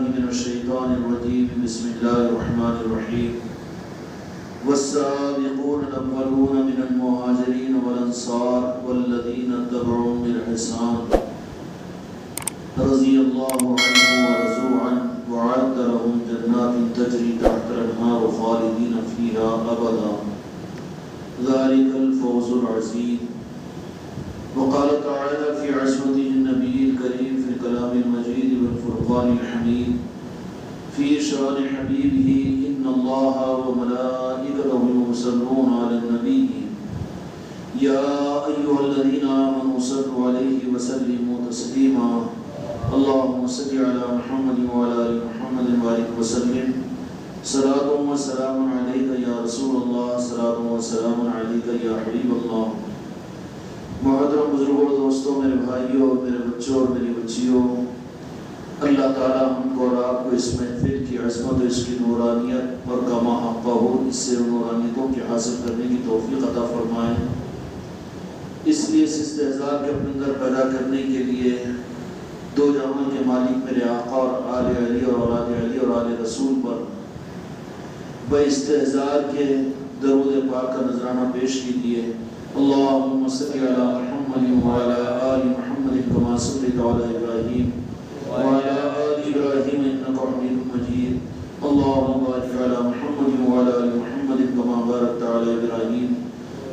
من الشيطان الرجيم بسم الله الرحمن الرحيم والسابقون الأولون من المهاجرين والأنصار والذين اتبعوهم بإحسان رضي الله عنهم ورضوا عنه وأعد لهم جنات تجري تحت الأنهار خالدين فيها أبدا ذلك الفوز العظيم. وقال تعالى في عصمته النبي الكريم في الكلام المجيد والفرقان الحميد في شان حبيبه إن الله وملائكته يصلون على النبي يا أيها الذين آمنوا صلوا عليه وسلموا تسليما اللهم صل على محمد وعلى آل محمد وبارك وسلم صلاة وسلام عليك يا رسول الله صلاة وسلام عليك يا حبيب الله. محترم بزرگوں اور دوستوں، میرے بھائیوں اور میرے بچوں اور میری بچیوں، اللہ تعالی ہم کو اور آپ کو اس محفل کی عظمت اور اس کی نورانیت اور کما حقہ ہو اس سے نورانیتوں کی حاصل کرنے کی توفیق عطا فرمائے. اس لیے اس استحضار کے اپنے اندر پیدا کرنے کے لیے دو جہاں کے مالک میرے آقا اور آل علی اور اولاد علی اور آل رسول پر باستحضار کے درود پاک کا نذرانہ پیش کیجیے. اللهم صل على محمد وعلى آل محمد كما صليت على إبراهيم وعلى آل إبراهيم إنك حميد مجيد. اللهم بارك على محمد وعلى آل محمد كما باركت على إبراهيم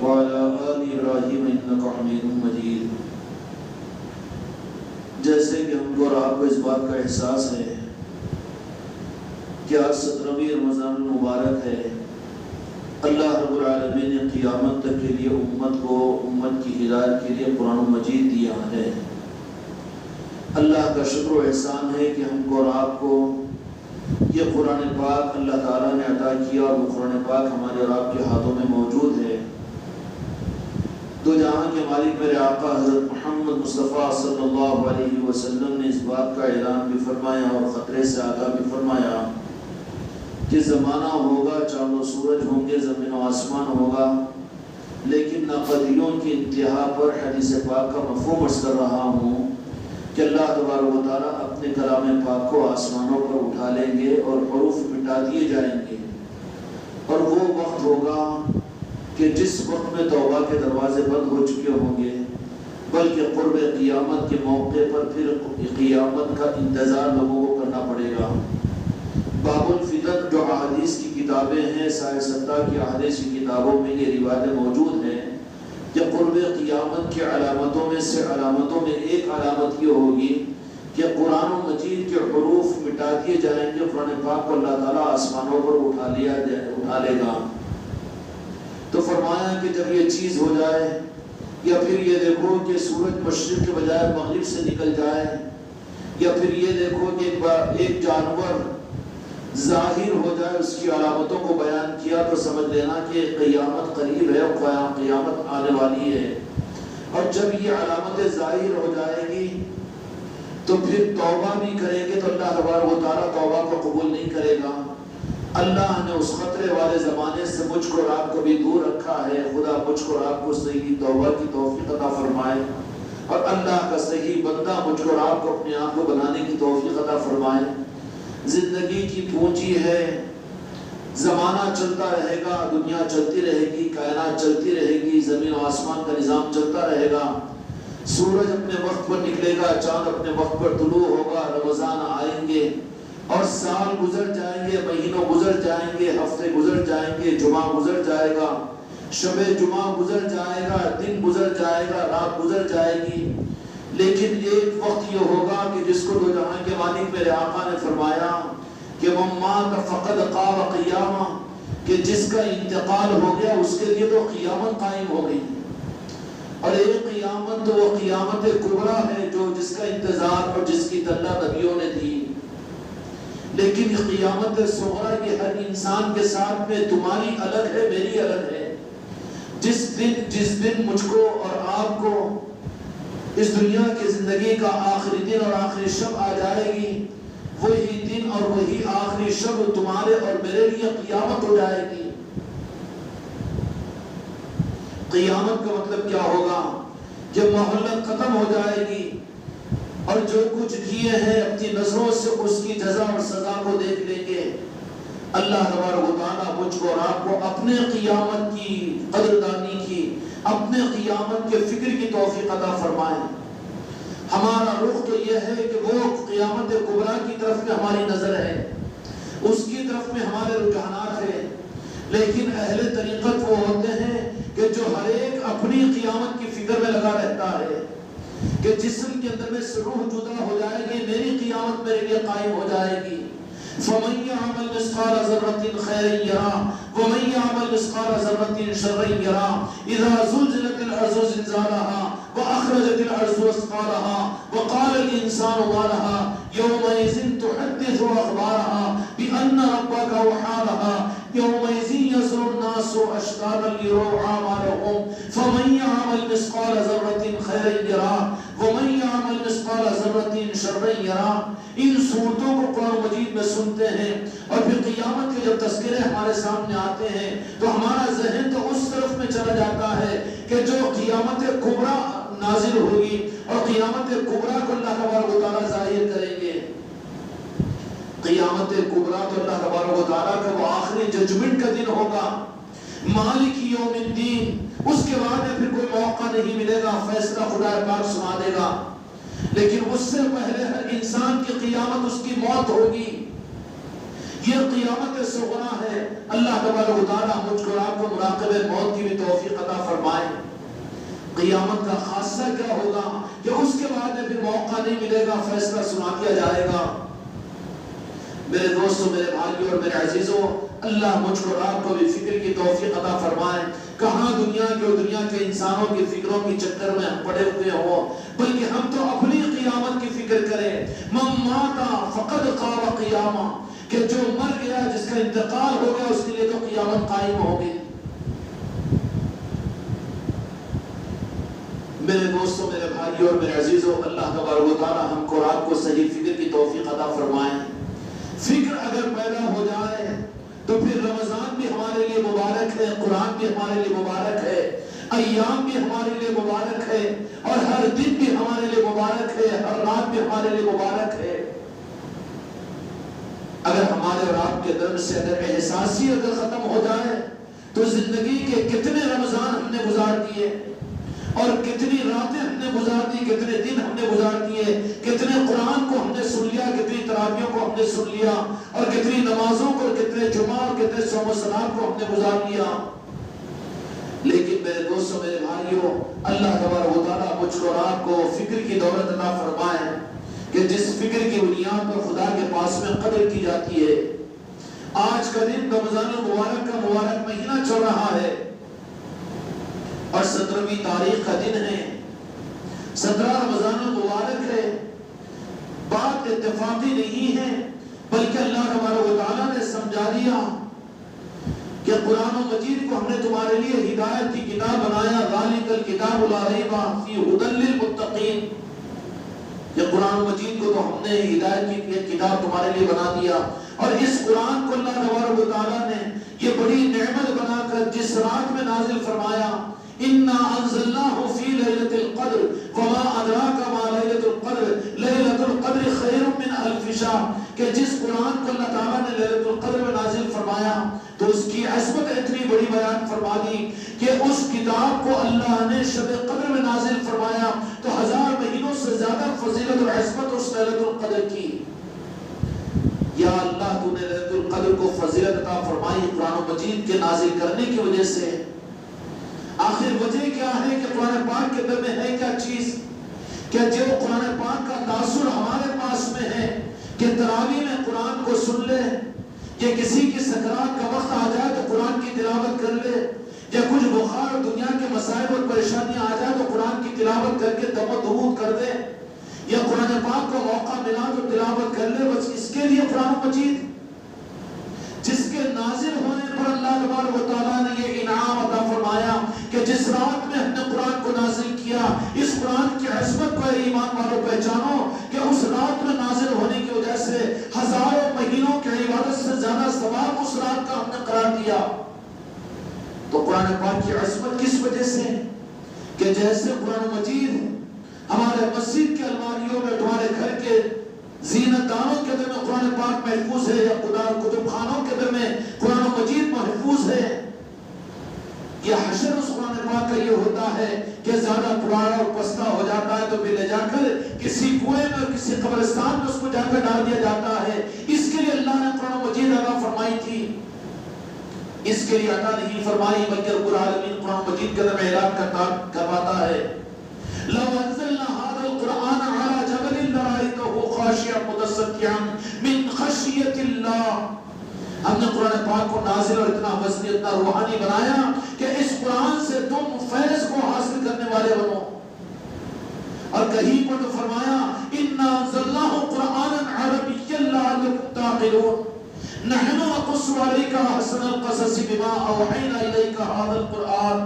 وعلى آل إبراهيم إنك حميد مجيد. جیسے کہ ہم کو اور آپ کو اس بات کا احساس ہے کہ آج 17ویں رمضان المبارک ہے. اللہ رب العالمین نے قیامت تک کے لیے امت کی ہدایت کے لیے قرآن مجید دیا ہے. اللہ کا شکر و احسان ہے کہ ہم کو اور آپ کو یہ قرآن پاک اللہ تعالیٰ نے عطا کیا اور وہ قرآن پاک ہمارے اور آپ کے ہاتھوں میں موجود ہے. دو جہاں کے مالک میرے آقا حضرت محمد مصطفیٰ صلی اللہ علیہ وسلم نے اس بات کا اعلان بھی فرمایا اور خطرے سے آگاہ بھی فرمایا کہ زمانہ ہوگا، چاند و سورج ہوں گے، زمین و آسمان ہوگا، لیکن ناقدیوں کی انتہا پر حدیث پاک کا مفہوم عرض کر رہا ہوں کہ اللہ تبارک و تعالیٰ اپنے کلام پاک کو آسمانوں پر اٹھا لیں گے اور حروف مٹا دیے جائیں گے. اور وہ وقت ہوگا کہ جس وقت میں توبہ کے دروازے بند ہو چکے ہوں گے، بلکہ قرب قیامت کے موقع پر پھر قیامت کا انتظار لوگوں کو کرنا پڑے گا. باب الفتن جو احادیث کی کتابیں ہیں، سائنسداں کی احادیث کی کتابوں میں یہ روایتیں موجود ہیں کہ قرب قیامت کی علامتوں میں سے علامتوں میں ایک علامت یہ ہوگی کہ قرآن مجید کے حروف مٹا دیے جائیں گے. قرآن پاک کو اللہ تعالیٰ آسمانوں پر اٹھا لے گا. تو فرمایا کہ جب یہ چیز ہو جائے، یا پھر یہ دیکھو کہ سورج مشرق کے بجائے مغرب سے نکل جائے، یا پھر یہ دیکھو کہ ایک جانور ظاہر ہو جائے، اس کی علامتوں کو بیان کیا، تو سمجھ لینا کہ قیامت قریب ہے اور قیامت آنے والی ہے. اور جب یہ علامتیں ظاہر ہو جائے گی تو پھر توبہ بھی کریں گے تو اللہ تبارک و تعالیٰ توبہ کو قبول نہیں کرے گا. اللہ نے اس خطرے والے زمانے سے مجھ کو اور آپ کو بھی دور رکھا ہے. خدا مجھ کو اور آپ کو صحیح توبہ کی توفیق عطا فرمائے، اور اللہ کا صحیح بندہ مجھ کو اور آپ کو اپنے آپ کو بنانے کی توفیق عطا فرمائے. زندگی کی پونجی ہے، زمانہ چلتا رہے گا، دنیا چلتی رہے گی، کائنات چلتی رہے گی، زمین و آسمان کا نظام چلتا رہے گا. سورج اپنے وقت پر نکلے گا، چاند اپنے وقت پر طلوع ہوگا، رمضان آئیں گے اور سال گزر جائیں گے، مہینوں گزر جائیں گے، ہفتے گزر جائیں گے، جمعہ گزر جائے گا، شب جمعہ گزر جائے گا، دن گزر جائے گا، رات گزر جائے گی. لیکن ایک وقت یہ ہوگا کہ جس کو دو جہاں کے مالک میرے آقا نے فرمایا کہ من مات فقد قام قیامہ، کہ جس کا انتقال ہو گیا اس کے لیے تو قیامت قائم ہو گئی. اور ایک قیامت تو وہ قیامت کبریٰ ہے جو جس کا انتظار اور جس کی طلع نبیوں نے دی. لیکن قیامت صغریٰ یہ ہر انسان کے ساتھ میں تمہاری الگ ہے، میری الگ ہے. جس دن مجھ کو اور آپ کو اس دنیا کی زندگی کا آخری دن اور آخری شب آ جائے گی، وہی دن اور وہی آخری شب تمہارے اور میرے لیے قیامت ہو جائے گی. قیامت کا مطلب کیا ہوگا؟ جب مہلت ختم ہو جائے گی، اور جو کچھ کیے ہیں اپنی نظروں سے اس کی جزا اور سزا کو دیکھ لیں گے۔ اللہ تبارک و تعالیٰ مجھ کو اور آپ کو اپنے قیامت کی قدردانی کی، اپنے قیامت کے فکر کی توفیق عطا فرمائے۔ ہمارا رخ تو یہ ہے کہ وہ قیامت کبریٰ کی طرف میں ہماری نظر ہے، اس کی طرف میں ہمارے رجحانات ہیں، لیکن اہل طریقت وہ ہوتے ہیں کہ جو ہر ایک اپنی قیامت کی فکر میں لگا رہتا ہے کہ جسم کے اندر میں سے روح جدا ہو جائے گی، میری قیامت میرے لیے قائم ہو جائے گی۔ فَمَن يَعْمَلْ مِثْقَالَ ذَرَّةٍ خَيْرًا يَرَهُ وَمَن يَعْمَلْ مِثْقَالَ ذَرَّةٍ شَرًّا يَرَهُ إِذَا زُلْزِلَتِ الْأَرْضُ زِلْزَالَهَا وَأَخْرَجَتِ الْأَرْضُ أَثْقَالَهَا وَقَالَ الْإِنسَانُ مَا لَهَا يَوْمَئِذٍ تُحَدِّثُ أَخْبَارَهَا بِأَنَّ رَبَّكَ أَوحَىٰ لَهَا يَوْمَئِذٍ يَصْدُرُ النَّاسُ أَشْتَاتًا لِيُرَوْا أَعْمَالَهُمْ فَمَن يَعْمَلْ مِثْقَالَ ذَرَّةٍ خَيْرًا يَرَهُ وَمَن يَعْمَلْ مِثْقَالَ ذَرَّةٍ شَرًّا يَرَهُ۔ ان صورتوں کو قرآن مجید میں سنتے ہیں اور پھر قیامت کے جب تذکرے ہمارے سامنے آتے ہیں تو ہمارا ذہن تو اس طرف میں چلا جاتا ہے کہ جو قیامت کبریٰ نازل ہوگی اور قیامت کبریٰ کو اللہ تبارک و تعالیٰ ظاہر کریں گے۔ قیامت کبریٰ تو اللہ تبارک و تعالیٰ کا وہ آخری ججمنٹ کا دن ہوگا، مالک یوم الدین۔ اس کے بعد پھر کوئی موقع نہیں ملے گا، فیصلہ خدا پاک سنا دے گا، لیکن اس سے پہلے ہر انسان کی قیامت اس کی موت ہوگی۔ یہ قیامت صغریٰ ہے۔ اللہ تبارک و تعالیٰ مجھ کو آپ کو مراقب موت کی بھی توفیق عطا فرمائے۔ قیامت کا خاصہ کیا ہوگا کہ اس کے بعد پھر موقع نہیں ملے گا، فیصلہ سنا دیا جائے گا۔ میرے دوستوں، میرے بھائیوں اور میرے عزیزوں، اللہ مجھ کو آپ کو بھی فکر کی توفیق عطا فرمائے۔ کہاں دنیا کے اور دنیا کے انسانوں کی فکروں کی چکر میں ہم پڑے ہوئے ہوں، بلکہ ہم تو اپنی قیامت کی فکر کریں۔ من مات فقد قام قیامہ، کہ جو مر گیا، جس کا انتقال ہو گیا، اس کے لیے تو قیامت قائم ہوگی۔ میرے دوستوں، میرے بھائیوں اور میرے عزیزوں، اللہ تبارک و تعالی ہم کو اور آپ کو صحیح فکر کی توفیق عطا فرمائے۔ فکر اگر پیدا ہو جائے تو پھر رمضان بھی ہمارے لیے مبارک ہے، قرآن بھی ہمارے لیے مبارک ہے، ایام بھی ہمارے لیے مبارک ہے، اور ہر دن بھی ہمارے لیے مبارک ہے، ہر رات بھی ہمارے لیے مبارک ہے۔ اگر ہمارے اور آپ کے اندر سے اگر احساسی اگر ختم ہو جائے تو زندگی کے کتنے رمضان ہم نے گزار دیے، اور کتنی راتیں ہم نے گزار دی، کتنے دن ہم نے گزار دیے، کتنے قرآن کو ہم نے سن لیا، کتنی تراویحوں کو ہم نے سن لیا، اور کتنی نمازوں کو، کتنے جمعہ اور کتنے صوم و صلات کو ہم نے گزار لیا۔ لیکن میرے دوستوں، میرے بھائیوں، اللہ تبارک و تعالیٰ مجھ کو اور آپ کو فکر کی دولت عطا فرمائے کہ جس فکر کی بنیاد پر خدا کے پاس میں قدر کی جاتی ہے۔ آج کا دن رمضان المبارک کا مبارک مہینہ چل رہا ہے اور 17ویں تاریخ کا دن ہے، 17 رمضان المبارک ہے۔ بات اتفاقی نہیں ہے، بلکہ اللہ تبارک و تعالیٰ نے سمجھا دیا کہ قرآن و مجید کو ہم نے تمہارے لیے ہدایت کی کتاب بنایا، ذالک الکتاب لا ریب فیہ ھدی للمتقین۔ یہ قرآن مجید کو تو ہم نے ہدایت کی کتاب تمہارے لیے بنا دیا، اور اس قرآن کو اللہ تبارک و تعالیٰ نے یہ بڑی نعمت بنا کر جس رات میں نازل فرمایا، اِنَّا أَنزَلْنَاهُ فِي لَيْلَةِ الْقَدْرِ وَمَا أَدْرَاكَ مَا لَيْلَةُ الْقَدْرِ لَيْلَةُ الْقَدْرِ خَيْرٌ مِّنْ أَلْفِ شَهْرٍ، کہ جس قرآن کو اللہ تعالیٰ نے ليلة القدر میں نازل فرمایا تو اس کی عظمت اتنی بڑی بیان فرما دی کہ اس کتاب کو اللہ نے شب قدر میں نازل فرمایا تو 1000 مہینوں سے زیادہ فضیلت اور عظمت اس ليلة القدر کی۔ یا اللہ، تو نے ليلة القدر کو فضیلت عطا فرمائی قرآن مجید کے نازل کرنے کی وجہ سے۔ آخر وجہ کیا ہے کہ قرآن پاک کے اندر میں ہے کیا چیز؟ کیا جو قرآن پاک کا تاثر ہمارے پاس میں ہے کہ تراویح میں قرآن کو سن لے، یا کسی کی سکرات کا وقت آ جائے تو قرآن کی تلاوت کر لے، یا کچھ بخار اور دنیا کے مسائل اور پریشانیاں آ جائے تو قرآن کی تلاوت کر کے دم و دبوت کر دے، یا قرآن پاک کو موقع ملا تو تلاوت کر لے، بس اس کے لیے قرآن مجید جس کے نازل ہونے پر اللہ تبارک و تعالیٰ نے یہ انعام عطا فرمایا کہ جس رات میں ہم نے قرآن کو نازل کیا، اس قرآن کی عظمت کو ایمان والوں پہچانو کہ اس رات میں نازل ہونے کی وجہ سے ہزاروں مہینوں کی عبادت سے زیادہ ثواب اس رات کا ہم نے قرار دیا۔ تو قرآن پاک کی عظمت کس وجہ سے کہ جیسے قرآن مجید ہمارے مسجد کے الماریوں میں، تمہارے گھر کے زینت دانوں کے در میں قرآن پاک محفوظ ہے، یا کتب خانوں کے در میں قرآن مجید محفوظ ہے۔ یہ حشر اس قرآن پاک کا یہ ہوتا ہے کہ زیادہ پرانا اور پستہ ہو جاتا ہے تو پھر لے جا کر کسی کنویں میں اور کسی قبرستان میں اس کو جا کر ڈال دیا جاتا ہے۔ اس کے لیے اللہ نے قرآن مجید عطا فرمائی تھی، اس کے لیے عطا نہیں فرمائی، بلکہ رب العالمین قرآن مجید کے اندر اعلان کرواتا ہے لو انزلنا هذا القرآن على جبل لرأيته خاشعا متصدعا من خشية الله۔ ہم نے قرآن پاک کو نازل اور اتنا وزنی، اتنا روحانی بنایا کہ اس قرآن سے تم فیض کو حاصل کرنے والے بنو۔ اور کہیں پر تو فرمایا اِنَّا أَنزَلْنَاهُ قُرْآنًا عَرَبِيًّا لَعَلَّكُمْ تَعْقِلُونَ نَحْنُ نَقُصُّ عَلَيْكَ أَحْسَنَ الْقَصَصِ بِمَا أَوْحَيْنَا إِلَيْكَ هَذَا الْقُرْآنَ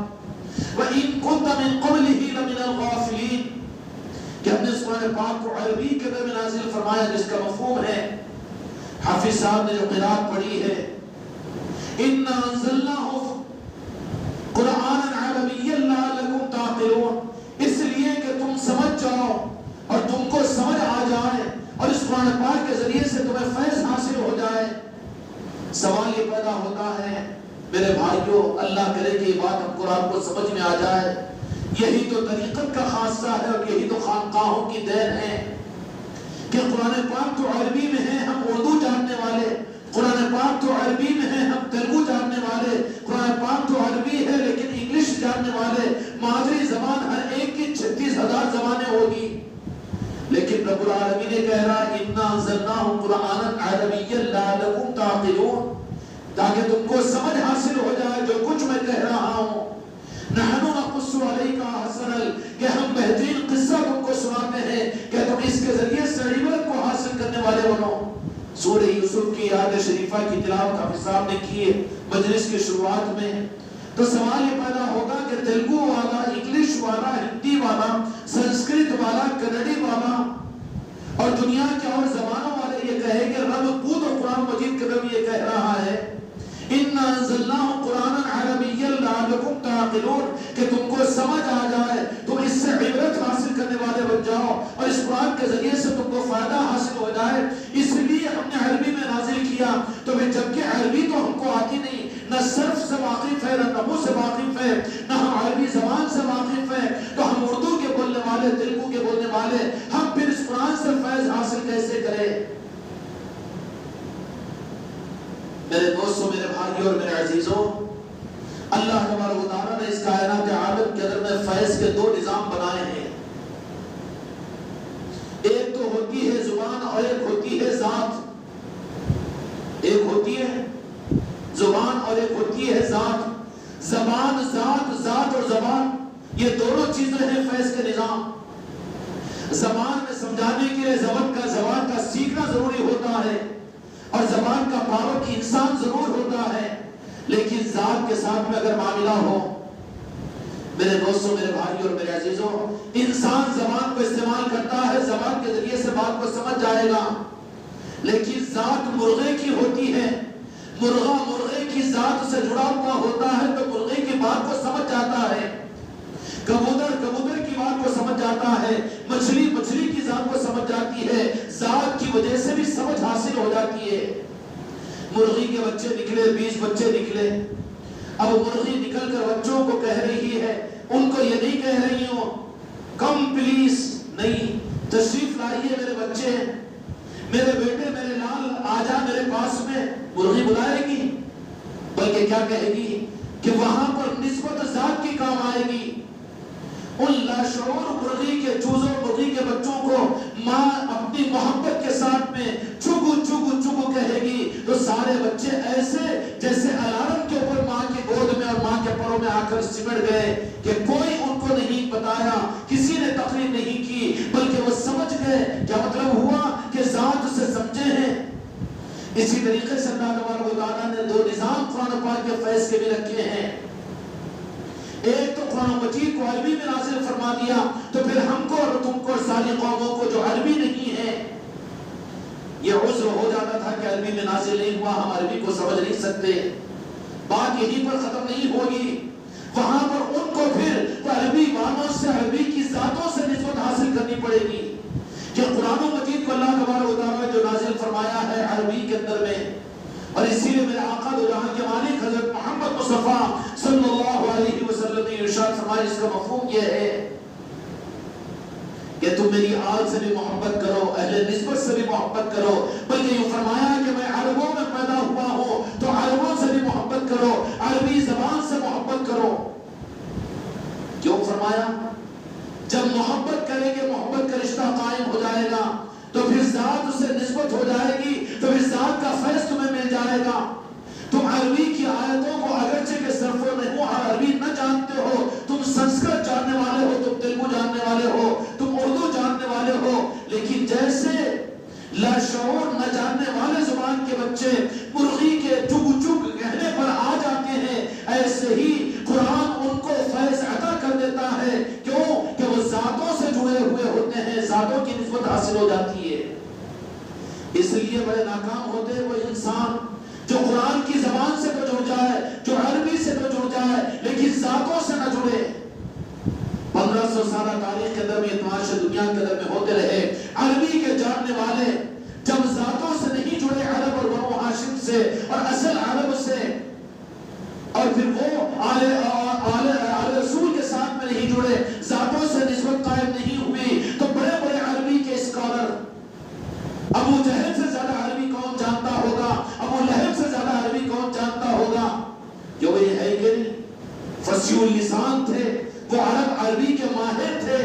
وَإِن كُنتَ مِن قَبْلِهِ لَمِنَ الْغَافِلِينَ کہ ہم نے اس قرآن پاک کو عربی کے اندر میں نازل فرمایا، جس کا مفہوم ہے، حافظ صاحب نے جو قرآت پڑھی ہے، اِنَّا أَنزَلْنَاهُ قُرْآنًا عَرَبِيًّا لَعَلَّكُمْ تَعْقِلُونَ، اس لیے کہ تم سمجھ جاؤ اور تم کو سمجھ آ جائے اور اس قرآن پاک کے ذریعے سے تمہیں فیض حاصل ہو جائے۔ سوال یہ پیدا ہوتا ہے میرے بھائیوں، اللہ کرے کہ یہ بات ہم کو آپ کو سمجھ میں آ جائے، یہی تو طریقت کا خاصہ ہے اور یہی تو خانقاہوں کی دین ہے کہ قرآن پاک تو عربی میں ہے، ہم اردو جاننے والے، قرآن پاک تو عربی میں ہے، ہم تیلگو جاننے والے، قرآن پاک تو عربی ہے لیکن انگلش جاننے والے، مادری زبان ہر ایک کی 36,000 زبانیں ہوگی، لیکن رب العالمین نے کہہ رہا اِنَّا أَنزَلْنَاهُ قُرْآنًا عَرَبِيًّا لَعَلَّكُمْ تَعْقِلُونَ، تاکہ تم کو سمجھ حاصل ہو جائے جو کچھ میں کہہ رہا ہوں۔ نَحْنُ نَقُصُّ عَلَيْكَ أَحْسَنَ کہ ہم بہترین قصہ تم کو سناتے ہیں کہ تم اس کے ذریعے سے عبرت کو حاصل کرنے والے بنو۔ سورہ یوسف کی آیت شریفہ کی تلاوت حافظ صاحب نے کی ہے مجلس کی شروعات میں، تو سوال یہ پیدا ہوگا کہ تیلگو والا، انگلش والا، ہندی والا، سنسکرت والا، کنڑی والا اور دنیا کے اور زبانوں والے یہ کہے کہ رب خود اور قرآن مجید کے رب یہ کہہ رہا ہے اِنَّا أَنزَلْنَاهُ قُرْآنًا عَرَبِيًّا لَعَلَّكُمْ تَعْقِلُونَ کہ تم کو سمجھ آ جائے، تم اس سے عبرت حاصل کرنے والے بن جاؤ اور اس قرآن کے ذریعے سے تم کو فائدہ حاصل ہو جائے، اس لیے ہم نے عربی میں نازل کیا۔ تو پھر جبکہ عربی تو ہم کو آتی نہیں، نہ صرف سے واقف ہے، نہ نحو سے واقف ہے، نہ ہم عربی زبان سے واقف ہے، تو ہم اردو کے بولنے والے، تیلگو کے بولنے والے، ہم پھر اس قرآن سے فیض حاصل کیسے کریں؟ میرے دوستوں، میرے بھائیوں اور میرے عزیزوں، اللہ تبارک و تعالیٰ نے اس کائنات عالم کے اندر میں فیض کے 2 نظام بنائے ہیں، ایک تو ہوتی ہے زبان اور ایک ہوتی ہے ذات، ایک ہوتی ہے زبان اور ایک ہوتی ہے ذات۔ زبان، ذات اور زبان، یہ دونوں چیزیں ہیں فیض کے نظام۔ زبان میں سمجھانے کے لیے زبان کا سیکھنا ضروری ہوتا ہے اور زبان کا پابند انسان ضرور ہوتا ہے، لیکن ذات کے ساتھ میں اگر معاملہ ہو، میرے دوستوں، میرے بھائیوں اور میرے عزیزوں، انسان زبان کو استعمال کرتا ہے، زبان کے ذریعے سے بات کو سمجھ جائے گا، لیکن ذات مرغے کی ہوتی ہے، مرغے کی ذات سے جڑا ہوا ہوتا ہے تو مرغے کی بات کو سمجھ جاتا ہے، کبوتر کی بات کو سمجھ جاتا ہے، مچھلی کی ذات کو سمجھ جاتی ہے، ذات کی وجہ سے بھی سمجھ حاصل ہو جاتی ہے۔ مرغی کے بچے نکلے، 20 بچے نکلے، اب مرغی نکل کر بچوں کو کہہ رہی ہے، ان کو یہ نہیں کہہ رہی ہوں کم پلیز، نہیں، تشریف لائیے میرے بچے، میرے بیٹے، میرے لال، آجا میرے پاس میں، مرغی بلائے گی، بلکہ کیا کہے گی کہ وہاں پر نسبت ذات کی کام آئے گی۔ ان لاشعور مرغی کے چوزوں، مرغی کے بچوں کو ماں اپنی محبت کے ساتھ میں چگو چگو چگو کہے گی تو سارے بچے ایسے جیسے الارم کے اوپر ماں کی گود میں اور ماں کے پروں میں آ کر سمٹ گئے کہ کوئی ان کو نہیں بتایا، کسی نے تقریر نہیں کی، بلکہ وہ سمجھ گئے۔ کیا مطلب ہوا کہ ذات سے سمجھے ہیں۔ اسی طریقے سے اللہ تبارک و تعالیٰ نے 2 نظام قرآن پاک کے فیض کے بھی رکھے ہیں، ایک تو قرآن مجید کو عربی میں نازل فرما دیا تو پھر ہم کو اور تم کو اور ساری قوموں کو جو عربی نہیں ہے یہ عذر ہو جاتا تھا کہ عربی میں نازل نہیں ہوا، ہم عربی کو سمجھ نہیں سکتے۔ بات یہیں پر ختم نہیں ہوگی، وہاں پر ان کو پھر عربی معنوں سے، عربی کی ذاتوں سے نسبت حاصل کرنی پڑے گی کہ قرآن مجید کو اللہ تبارک و تعالیٰ جو نازل فرمایا ہے عربی کے اندر میں، اور اسی لیے میرے آقا دو جہاں کے مالک حضرت محمد مصطفیٰ صلی اللہ علیہ وسلم نے ارشاد فرمایا، اس کا مفہوم یہ ہے کہ تم میری آل سے بھی محبت کرو، اہل نسبت سے بھی محبت کرو، بلکہ یہ فرمایا کہ میں عربوں میں پیدا ہوا ہوں تو عربوں سے بھی محبت کرو، عربی زبان سے محبت کرو۔ کیوں فرمایا؟ جب محبت کریں گے، محبت کا رشتہ قائم ہو جائے گا تو پھر ذات سے نسبت ہو جائے گی، تو پھر ذات کا فیض تمہیں مل جائے گا۔ تم عربی کی آیتوں کو اگرچہ کہ صرف و نحو عربی نہ جانتے ہو، تم سنسکرت جاننے والے ہو، تم تیلگو جاننے والے ہو، تم اردو جاننے والے ہو، لیکن جیسے لاشعور نہ جاننے والے زبان کے بچے مرغی کے چگ چگ کہنے پر آ جاتے ہیں، ایسے ہی قرآن ان کو فیض عطا کر دیتا ہے۔ کیوں؟ کہ وہ ذاتوں سے جڑے ہوئے ہوتے ہیں، ذاتوں کی نسبت حاصل ہو جاتی ہے۔ اس لیے بڑے ناکام ہوتے ہیں وہ انسان جو قرآن کی زبان سے تو جڑ جائے، جو عربی سے تو جڑ جائے، لیکن ذاتوں سے نہ جڑے۔ 1500 سالہ تاریخ کے اندر میں تماشے دنیا کے اندر میں ہوتے رہے، عربی کے جاننے والے جب ذاتوں سے نہیں جڑے عرب اور بنو ہاشم سے اور اصل عرب سے، اور پھر وہ آل رسول کے ساتھ میں نہیں جڑے، ذاتوں سے نسبت قائم نہیں ہوئی، تو بڑے بڑے عربی کے اسکالر، ابو جہل سے زیادہ عربی کون جانتا ہوگا، ابو لہب سے زیادہ عربی کون جانتا ہوگا؟ جو یہ ہے کہ فصیح اللسان تھے، وہ عربی کے ماہر تھے،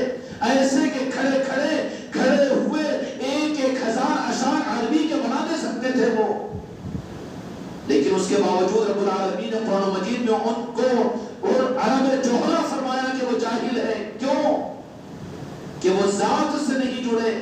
ایسے کہ کھڑے ہوئے 1000 اشعار عربی کے بنا دے سکتے تھے وہ، لیکن اس کے باوجود رب العالمین نے قرآن مجید میں ان کو اور عرب جوہرہ فرمایا کہ وہ جاہل ہے۔ کیوں؟ کہ وہ ذات سے نہیں جڑے۔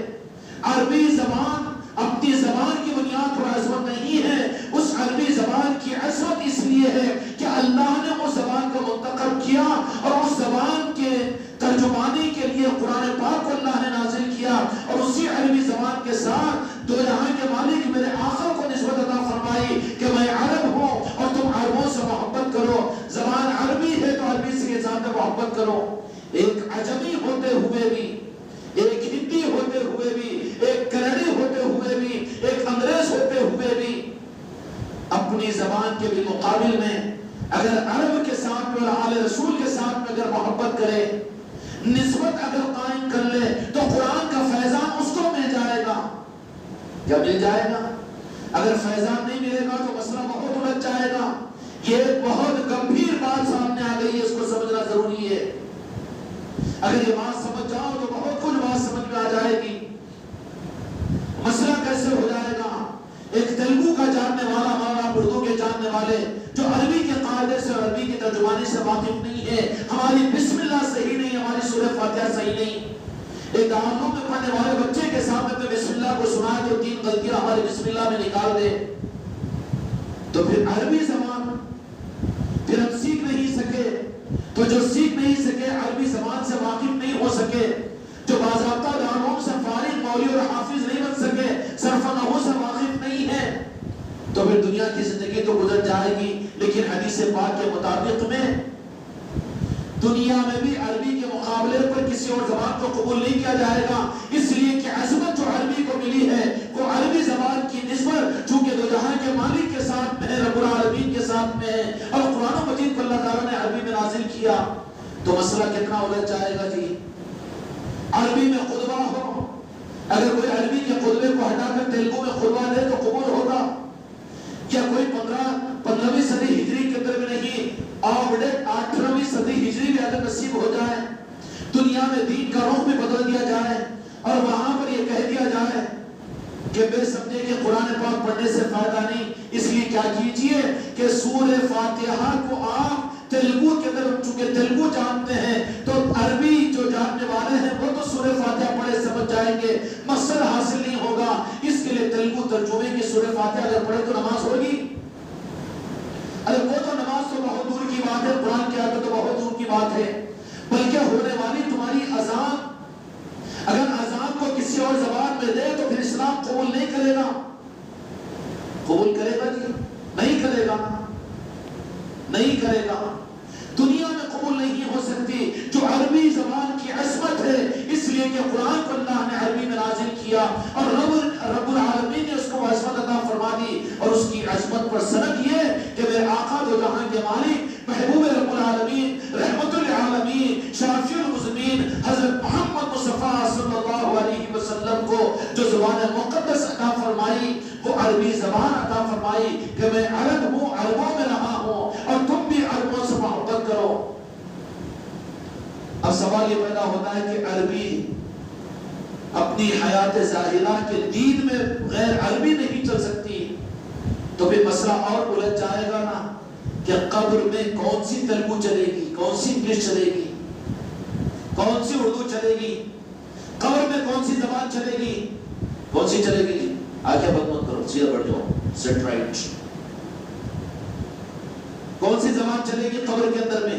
عربی زبان اپنی زبان کی بنیاد پر عظمت نہیں ہے، اس عربی زبان کی عظمت اس لیے ہے کہ اللہ نے اس زبان کو منتخب کیا اور اس زبان کے ترجمانی کے لیے قرآن پاک کو اللہ نے نازل کیا، اور اسی عربی زبان کے ساتھ دو جہاں کے مالک میرے آقا کو نسبت عطا فرمائی کہ میں عرب ہوں اور تم عربوں سے محبت کرو، زبان عربی ہے تو عربی سے ساتھ محبت کرو۔ ایک عجمی ہوتے ہوئے بھی، ایک ہندی ہوتے ہوئے بھی، ایک کنڑی ہوتے ہوئے بھی، ایک انگریز ہوتے ہوئے بھی، اپنی زبان کے بھی مقابل میں اگر عرب کے ساتھ میں اور آل رسول کے ساتھ میں اگر محبت کرے، نسبت اگر قائم کر لے، تو قرآن کا فیضان اس کو مل جائے گا۔ کیا مل جائے گا؟ اگر فیضان نہیں ملے گا تو مسئلہ بہت الجھ جائے گا۔ یہ بہت گمبھیر بات سامنے آ گئی ہے، اس کو سمجھنا ضروری ہے۔ اگر یہ بات سمجھ جاؤ تو بہت کچھ بات سمجھ میں آ جائے گی۔ مسئلہ کیسے ہو جائے گا؟ ایک تیلگو کا جاننے والا ہمارا اردو کے جاننے والے جو عربی کے قاعدے سے اور عربی کی ترجمانی سے واقف نہیں ہے، ہماری بسم اللہ صحیح نہیں، ہماری سورہ فاتحہ صحیح نہیں، ایک دارالعلوم میں پڑھنے والے بچے کے سامنے میں بسم اللہ کو سنا تو 3 غلطیاں ہماری بسم اللہ میں نکال دے، تو پھر عربی زبان پھر ہم سیکھ نہیں سکے، تو جو سیکھ نہیں سکے، عربی زبان سے واقف نہیں ہو سکے، جو باضابطہ دارالعلوم سے فارغ مولوی اور حافظ نہیں بن سکے، صرف نحو سے واقف نہیں ہے، تو پھر دنیا کی زندگی تو گزر جائے گی، لیکن حدیث پاک کے مطابق میں دنیا میں بھی عربی کے مقابلے پر کسی اور زبان کو قبول نہیں کیا جائے گا، اس لیے کہ عظمت جو عربی کو ملی ہے وہ عربی زبان کی نسبت چونکہ دو جہاں کے مالک کے ساتھ میں ہے، رب العالمین کے ساتھ میں ہے، اور قرآن مجید کو اللہ تعالیٰ نے عربی میں نازل کیا، تو مسئلہ کتنا الجھ جائے گا جی۔ عربی میں خطبہ ہو، اگر کوئی عربی کے خطبے کو ہٹا کر تیلگو میں خطبہ دے تو قبول ہوگا؟ کیا کوئی 15ویں صدی ہجری کے اندر میں نہیں، 18ویں صدی ہجری میں اگر نصیب ہو جائے، دنیا میں دین کا رخ بھی بدل دیا جائے اور وہاں پر یہ کہہ دیا جائے کہ بے سمجھے کہ قرآن پاک پڑھنے سے فائدہ نہیں، اس لیے کیا کیجئے کہ سورہ فاتحہ کو آپ تیلگو کے اندر، چونکہ تیلگو جانتے ہیں تو عربی جو جاننے والے ہیں وہ تو سورہ فاتحہ پڑھے سمجھ جائیں گے، مقصد حاصل نہیں ہوگا، اس کے لیے تیلگو ترجمے کی سورہ فاتحہ اگر پڑھے تو نماز ہوگی؟ ارے وہ تو نماز تو بہت دور کی بات ہے، قرآن کی آیت تو بہت دور کی بات ہے، بلکہ ہونے والی تمہاری اذان، اگر اذان کو کسی اور زبان میں دے تو پھر اسلام قبول نہیں کرے گا۔ قبول کرے گا جی؟ نہیں کرے گا، نہیں کرے گا۔ دنیا میں لیے قرآن کو اللہ نے عربی میں نازل کیا اور رب العالمین نے اس کو عظمت عطا فرما دی، اور اس کی عظمت پر سند یہ کہ میرے آقا دو جہاں کے مالک محبوب رب العالمین رحمت للعالمین شافی المذنبین حضرت محمد مصطفیٰ صلی اللہ علیہ وسلم کو جو زبان مقدس عطا فرمائی وہ عربی زبان عطا فرمائی کہ میں عرب ہوں، عربوں میں رہا ہوں، اور تم بھی عربوں سے محبت کرو۔ اب سوال یہ پیدا ہوتا ہے کہ عربی اپنی حیات ظاہرہ کے دین میں غیر عربی نہیں چل سکتی، تو پھر مسئلہ اور الجھ جائے گا نا کہ قبر میں کون سی تیلگو چلے گی، کون سی انگلش چلے گی، کون سی اردو چلے گی، قبر میں کون سی زبان چلے گی، کون سی چلے گی؟ آگے بات مت کرو، سیدھا بڑھ جاؤ، سیٹ رائٹ۔ کون سی زبان چلے گی قبر کے اندر میں؟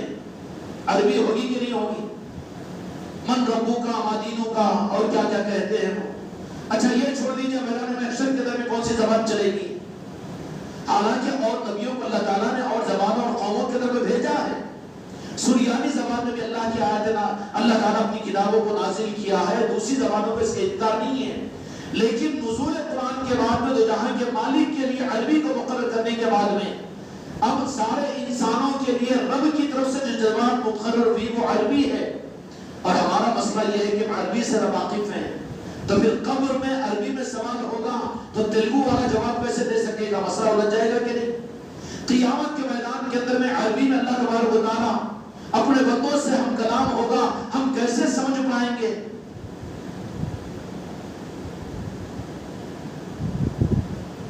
عربی ہوگی کہ نہیں ہوگی؟ من ربو کا، مادینوں کا، اور کیا کیا کہتے ہیں وہ۔ اچھا یہ چھوڑ دیجئے میدان محشر کے اندر میں کون سی زبان چلے گی؟ حالانکہ اور نبیوں کو اللہ تعالیٰ نے اور زبانوں اور قوموں کے اندر میں بھیجا ہے۔ سریانی زبان میں بھی اللہ کی آیت اللہ تعالیٰ اپنی کتابوں کو نازل کیا ہے، دوسری زبانوں پہ اس کا انکار نہیں ہے، لیکن نزول قرآن کے بعد میں دو جہاں کے مالک کے لیے عربی کو مقرر کرنے کے بعد میں اب سارے انسانوں کے لیے رب کی طرف سے جو زبان مقرر ہوئی وہ عربی ہے، اور ہمارا مسئلہ یہ ہے کہ ہم عربی سے واقف ہیں، تو پھر قبر میں عربی میں سوال ہوگا تو تیلگو والا جواب کیسے دے سکے گا؟ مسئلہ الجھ جائے گا کہ نہیں؟ قیامت کے میدان کے اندر میں عربی میں اللہ تبارک و تعالیٰ اپنے بندوں سے ہم کلام ہوگا، ہم کیسے سمجھ پائیں گے؟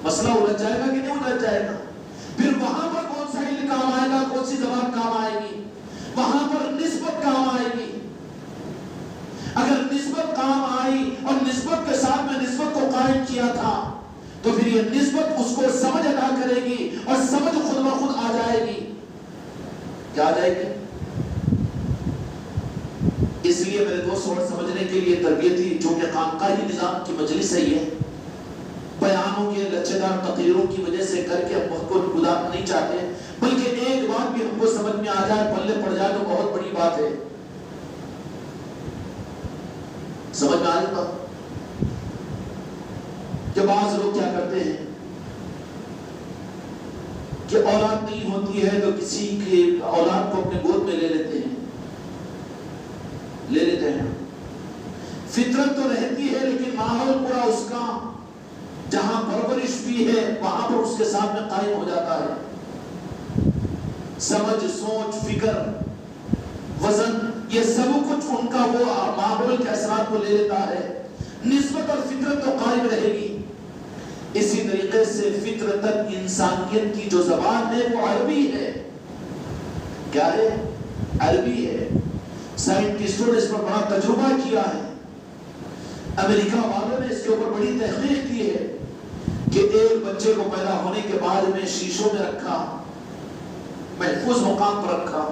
مسئلہ الجھ جائے گا کہ نہیں الجھ جائے گا؟ پھر وہاں پر کون سا علم کام آئے گا، کون سی زبان کام آئے گی؟ وہاں پر نسبت کام آئے گی۔ اگر نسبت کام آئی اور نسبت کے ساتھ میں نسبت کو قائم کیا تھا تو پھر یہ نسبت اس کو سمجھ ادا کرے گی اور سمجھ خود بخود آ جائے گی۔ کیا آ جائے گی؟ اس لیے میرے دوست اور سمجھنے کے لیے تربیتی چونکہ خانقاہی نظام کی مجلس ہے، یہ بیانوں کے لچے دار تقریروں کی وجہ سے کر کے ہم وقت کو گزارنا نہیں چاہتے، بلکہ ایک بات بھی ہم کو سمجھ میں آ جائے، پلے پڑ جائے تو بہت بڑی بات ہے۔ سمجھ میں آ جاتا کہ بعض لوگ کیا کرتے ہیں کہ اولاد نہیں ہوتی ہے تو کسی کی اولاد کو اپنے گود میں لے لیتے ہیں، فطرت تو رہتی ہے لیکن ماحول پورا اس کا جہاں پرورش بھی ہے وہاں پر اس کے ساتھ میں قائم ہو جاتا ہے۔ سمجھ، سوچ، فکر، وزن، یہ سب کچھ ان کا وہ ماحول کے اثرات کو لے لیتا ہے، نسبت اور فطرت تو قائم رہے گی۔ اسی طریقے سے فطرتاً انسانیت کی جو زبان ہے وہ عربی ہے۔ کیا ہے؟ عربی ہے۔ سائنٹسٹوں نے اس پر بڑا تجربہ کیا ہے، امریکہ والوں نے اس کے اوپر بڑی تحقیق کی ہے کہ ایک بچے کو پیدا ہونے کے بعد میں شیشوں میں رکھا، محفوظ مقام پر رکھا،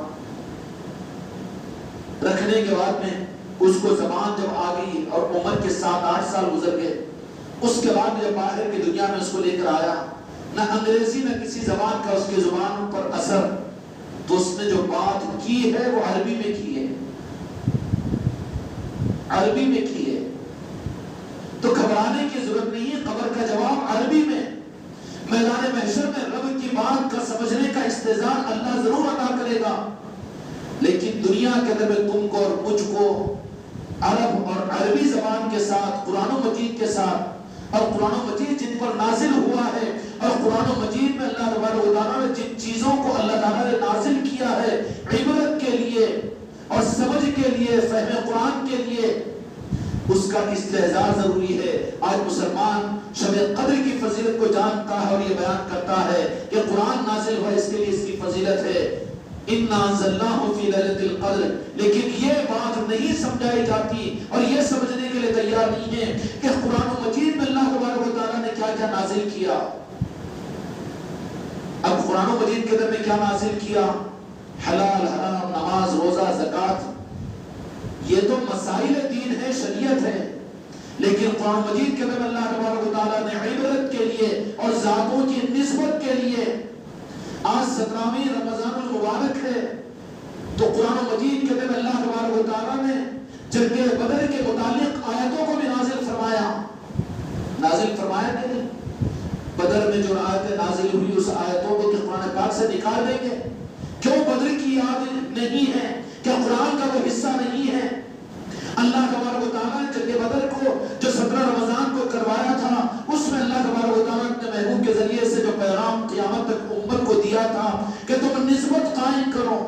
رکھنے کے بعد میں اس کو زبان جب آ گئی اور عمر کے 7-8 سال گزر گئے، اس کے بعد جب باہر کی دنیا میں اس کو لے کر آیا، نہ انگریزی نہ کسی زبان کا اس کی زبان پر اثر، تو اس نے جو بات کی ہے وہ عربی میں کی ہے، عربی میں کی ہے۔ تو گھبرانے کی ضرورت نہیں ہے، قبر کا جواب عربی میں، میدان محشر میں رب کی بات کا سمجھنے کا استعزاز اللہ ضرور عطا کرے گا، لیکن دنیا کے اندر میں تم کو اور مجھ کو عرب اور عربی زبان کے ساتھ، قرآن و مجید کے ساتھ، اور قرآن و مجید جن پر نازل ہوا ہے، اور قرآن و مجید میں اللہ تبارک و تعالیٰ نے جن چیزوں کو اللہ تعالیٰ نے نازل کیا ہے عبرت کے لیے اور سمجھ کے لیے، فہم قرآن کے لیے، اس کا استحضار ضروری ہے۔ آج مسلمان شب قدر کی فضیلت کو جانتا ہے اور یہ بیان کرتا ہے کہ قرآن نازل ہوا اس کے لیے اس کی فضیلت ہے، اِنَّا أَنزَلْنَاهُ فِي لَيْلَةِ الْقَدْرِ، لیکن یہ بات نہیں سمجھائی جاتی اور یہ سمجھنے کے لیے تیار نہیں ہے کہ قرآن و مجید میں اللہ تبارک و تعالیٰ نے کیا کیا نازل کیا۔ اب قرآن و مجید کے اندر میں کیا نازل کیا؟ حلال، حرام، نماز، روزہ، زکوٰۃ، یہ تو مسائل دین ہے، شریعت ہے، لیکن قرآن مجید کے اندر اللہ تبارک و تعالیٰ نے عبرت کے لیے اور ذاتوں کی نسبت کے لیے، آج 17ویں رمضان المبارک ہے تو قرآن مجید کے اندر اللہ تبارک و تعالیٰ نے جنگ بدر کے متعلق آیتوں کو بھی نازل فرمایا کہ نہیں؟ بدر میں جو آیتیں نازل ہوئی اس آیتوں کو کہ قرآن پاک سے نکال دیں گے؟ کیوں بدر کی یاد نہیں ہے؟ کیا قرآن کا وہ حصہ نہیں ہے؟ اللہ تبارک و تعالیٰ نے جنگ بدر کو جو 17 رمضان کو کروایا تھا، اس میں اللہ تبارک و تعالیٰ نے محبوب کے ذریعے سے جو پیغام قیامت تک امت کو دیا تھا کہ تم نسبت قائم کرو،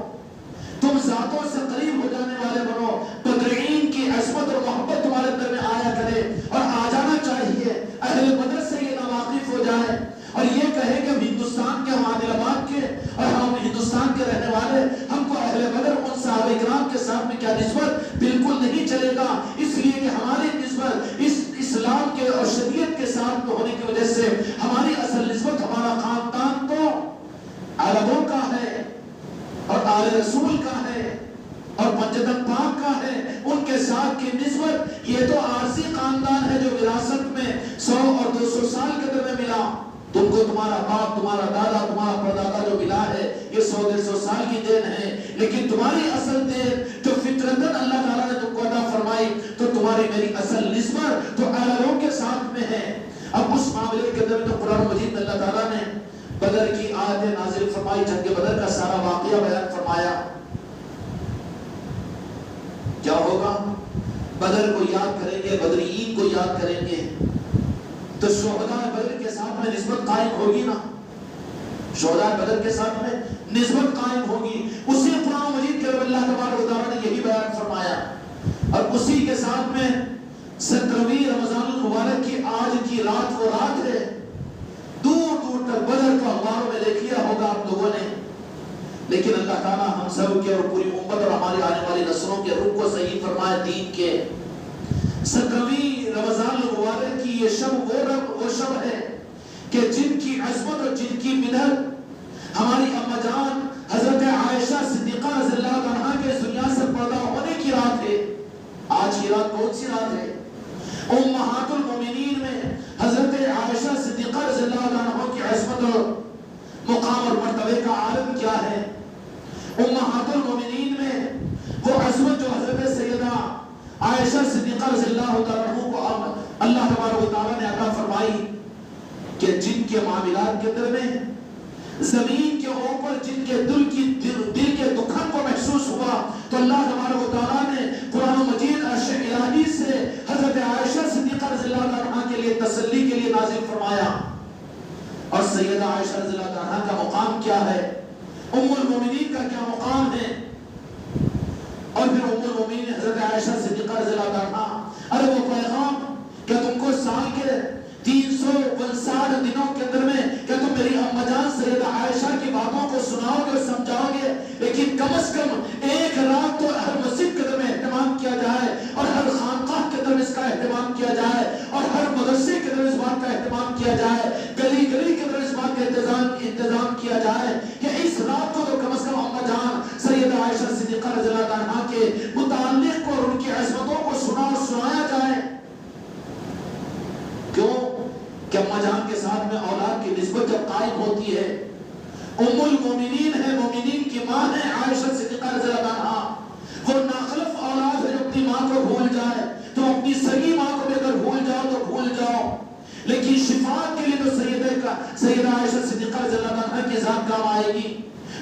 تم ذاتوں سے قریب ہو جانے والے بنو، بدرین کی عصمت اور محبت تمہارے اندر میں آیا کرے اور آ جانا چاہیے، اہل بدر سے یہ ناواقف ہو جائے اور یہ کہے کہ ہم ہندوستان کے، ہم عادل آباد کے اور ہم ہندوستان کے رہنے والے، ہم کو اہل بدر ان صحابہ کرام کے ساتھ میں کیا نسبت؟ بالکل نہیں چلے گا، اس لیے کہ ہماری نسبت اس اسلام کے اور شریعت کے ساتھ ہونے کی وجہ سے ہماری اصل نسبت، ہمارا خاندان تو عربوں کا ہے اور آل رسول کا ہے اور پنجتن پاک کا ہے، ان کے ساتھ کی نسبت یہ تو عارضی خاندان ہے جو وراثت میں 100 اور 200 سال کے اندر میں ملا، تم کو تمہارا باپ، تمہارا دادا، تمہارا پردادا جو ملا ہے یہ 100-150 سال کی دین ہے، لیکن تمہاری اصل دین جو فطرتاً اللہ تعالیٰ نے تم کو عطا فرمائی، تو تمہاری میری اصل نسبت تو عربوں کے ساتھ میں ہے۔ اب اس معاملے کے اندر تو قرآن مجید میں اللہ تعالیٰ نے بدر کی آیتیں نازل فرمائی، جنگ بدر کا سارا واقعہ بیان فرمایا۔ کیا ہوگا؟ بدر کو یاد کریں گے، بدرین کو یاد کریں گے تو شہداء بدر کے ساتھ میں نسبت قائم ہوگی نا، شہداء بدر کے ساتھ میں نسبت قائم ہوگی۔ اسی قرآن مجید کے اللہ تبارک و تعالیٰ نے یہی بیان فرمایا، اور اسی کے ساتھ میں 17ویں رمضان المبارک کی آج کی رات وہ رات ہے، دور دور تک بدر کو اخباروں میں دیکھ لیا ہوگا آپ لوگوں نے، لیکن اللہ تعالیٰ ہم سب کے اور پوری امت اور ہماری آنے والی نسلوں کے روح کو صحیح فرمائے دین کے۔ 17ویں رمضان المبارک کی یہ شب وہ شب ہے کہ جن کی عظمت اور جن کی منت ہماری اما جان حضرت عائشہ صدیقہ رضی اللہ عنہا کے اس دنیا سے پردہ ہونے کی رات ہے۔ آج کی رات کون سی رات ہے؟ امہات المومنین میں حضرت عائشہ صدیقہ رضی اللہ عنہا کی عظمت اور مقام اور مرتبے کا عالم کیا ہے؟ امہات المومنین میں وہ عظمت جو حضرت سیدہ عائشہ صدیقہ رضی اللہ عنہ کو اللہ تبارک و تعالیٰ نے عطا فرمائی کہ جن کے معاملات کے اندر میں زمین کے اوپر جن کے دل کے دکھن کو محسوس ہوا، تو اللہ تبارک و تعالیٰ نے قرآن مجید عرش الہی سے حضرت عائشہ صدیقہ رضی اللہ عنہ کے لیے تسلی کے لیے نازل فرمایا۔ اور سیدہ عائشہ رضی اللہ عنہ کا مقام کیا ہے؟ ام المومنین کا کیا مقام ہے؟ اور پھر ام المومنین حضرت عائشہ صدیقہ رضی اللہ عنہ، ارے وہ پیغام کہ تم کو سال کے 359 دنوں کے اندر میں کہ تم میری اما جان سیدہ عائشہ کی باتوں کو سناؤ گے اور سمجھاؤ گے، لیکن کم از کم ایک رات تو ہر مسجد کے اندر میں اہتمام کیا جائے اور ہر خانقاہ کے اندر اس کا اہتمام کیا جائے اور ہر مدرسے کے اندر اس بات کا اہتمام کیا جائے، گلی گلی کے اندر اس بات کا انتظام کیا جائے کہ اس رات کو تو کم از کم اما جان سیدہ عائشہ صدیقہ رضی اللہ عنہا کے متعلق اور ان کی عظمتوں کو سنا اور سنایا جائے۔ کیوں کہ اما جان کے ساتھ میں اولاد کی نسبت جب قائم ہوتی ہے، ام المومنین ہے، مومنین کی ماں ہے عائشہ صدیقہ رضی اللہ عنہا، وہ ناخلف اولاد ہے جو اپنی ماں کو بھول جائے، تو اپنی سگی ماں کو بھی اگر بھول جاؤ تو بھول جاؤ، لیکن شفاعت کے لیے تو سیدہ عائشہ صدیقہ رضی اللہ عنہا کی ذات کام آئے گی۔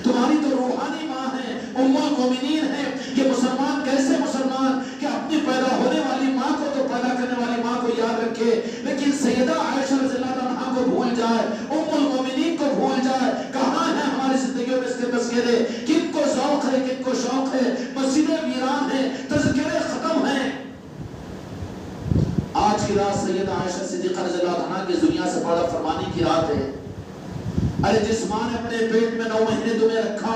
تمہاری تو روحانی ماں ہے، ام المومنین ہے۔ یہ مسلمان کیسے مسلمان کہ اپنی پیدا ہونے والی ماں کو تو پیدا کرنے والی ماں کو یاد رکھے، لیکن سیدہ عائشہ رضی اللہ عنہا کو بھول جائے، ام المومنین کو بھول جائے۔ کہاں ہے ہماری زندگیوں میں اس کے تذکرے؟ کن کو ذوق ہے، کن کو شوق ہے؟ مسجدیں ویران ہیں، تذکرے ختم ہیں۔ آج کی رات سیدہ عائشہ صدیقہ رضی اللہ عنہا کی دنیا سے پردہ فرمانے کی رات ہے۔ ارے جس ماں نے اپنے پیٹ میں 9 مہینے تمہیں رکھا،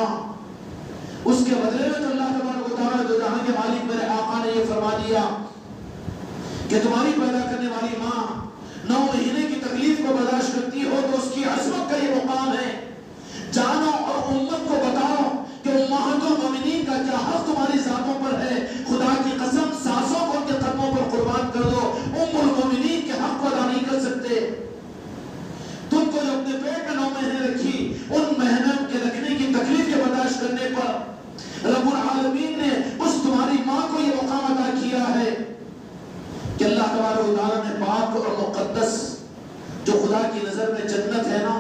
اس کے بدلے میں تو اللہ تبارک و تعالیٰ دو جہاں کے مالک میرے آقا نے یہ فرما دیا کہ تمہاری پیدا کرنے والی ماں 9 مہینے کی تکلیف کو برداشت کرتی ہو تو اس کی عظمت کا یہ مقام ہے۔ جانو اور امت کو بتاؤ کہ امہات المومنین کا کیا حق تمہاری ذاتوں پر ہے۔ خدا کی قسم سانسوں کو ان کے قدموں پر قربان کر دو، ام المومنین کے حق کو ادا نہیں کر سکتے۔ تم کو جو اپنے پیٹ میں 9 مہینے رکھی، ان مہینوں کے رکھنے کی تکلیف کے برداشت کرنے پر رب العالمین نے اس تمہاری ماں کو یہ مقام عطا کیا خدا کی نظر میں جنت ہے نا،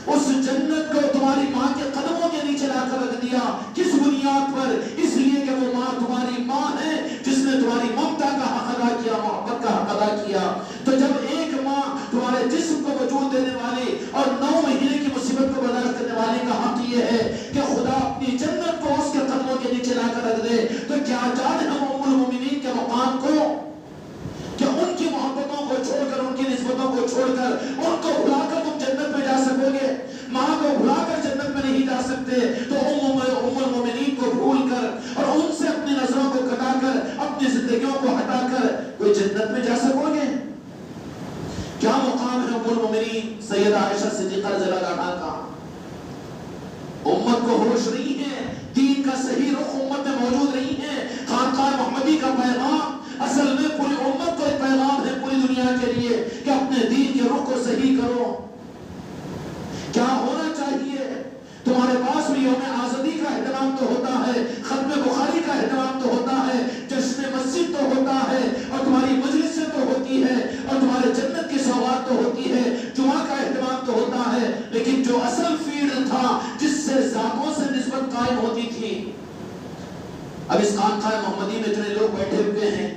اس جنت کو تمہاری ماں کے قدموں کے نیچے لا کر رکھ دیا. کس بنیاد پر؟ اس لیے کہ وہ ماں تمہاری ماں ہے جس نے تمہاری ممتا کا حق ادا کیا، محبت کا حق ادا کیا. تو جب ایک ماں تمہارے جسم کو وجود دینے والی اور 9 مہینے کی مصیبت کو برداشت کرنے والی کا حق یہ ہے کہ خدا اپنی جنت کو اس کے قدموں کے نیچے لا کر رکھ دے، تو کیا جانے ہم ام المومنین کے مقام کو کہ ان کی محبتوں کو چھوڑ کر، ان کی نسبتوں کو چھوڑ کر، ان کو بھلا کر تم جنت میں جا سکو گے؟ ماں کو بھلا کر جنت میں نہیں جا سکتے، تو ام المومنین کو بھول کر اور ان سے اپنی نظروں کو کٹا کر، اپنی زندگیوں کو ہٹا کر کوئی جنت میں جا سکو گے؟ کیا مقام ہے ام المومنین سیدہ عائشہ صدیقہ رضی اللہ عنہا کا؟ امت کو ہوش نہیں ہے، دین کا صحیح رخ امت میں موجود نہیں ہے. خانقاہ محمدی کا پیغام اصل میں پوری امت کو ایک پیغام ہے پوری دنیا کے لیے کہ اپنے دین کے رخ کو صحیح کرو. کیا ہونا چاہیے؟ تمہارے پاس بھی یوم آزادی کا اہتمام تو ہوتا ہے، ختم بخاری کا اہتمام تو ہوتا ہے، جشن مسجد تو ہوتا ہے، اور تمہاری مجلسیں تو ہوتی ہے، اور تمہارے جنت کی سوغات تو ہوتی ہے، جمعہ کا اہتمام تو ہوتا ہے، لیکن جو اصل فیلڈ تھا جس سے ذاتوں سے نسبت قائم ہوتی تھی. اب اس خانقاہ محمدی میں اتنے لوگ بیٹھے ہوئے ہیں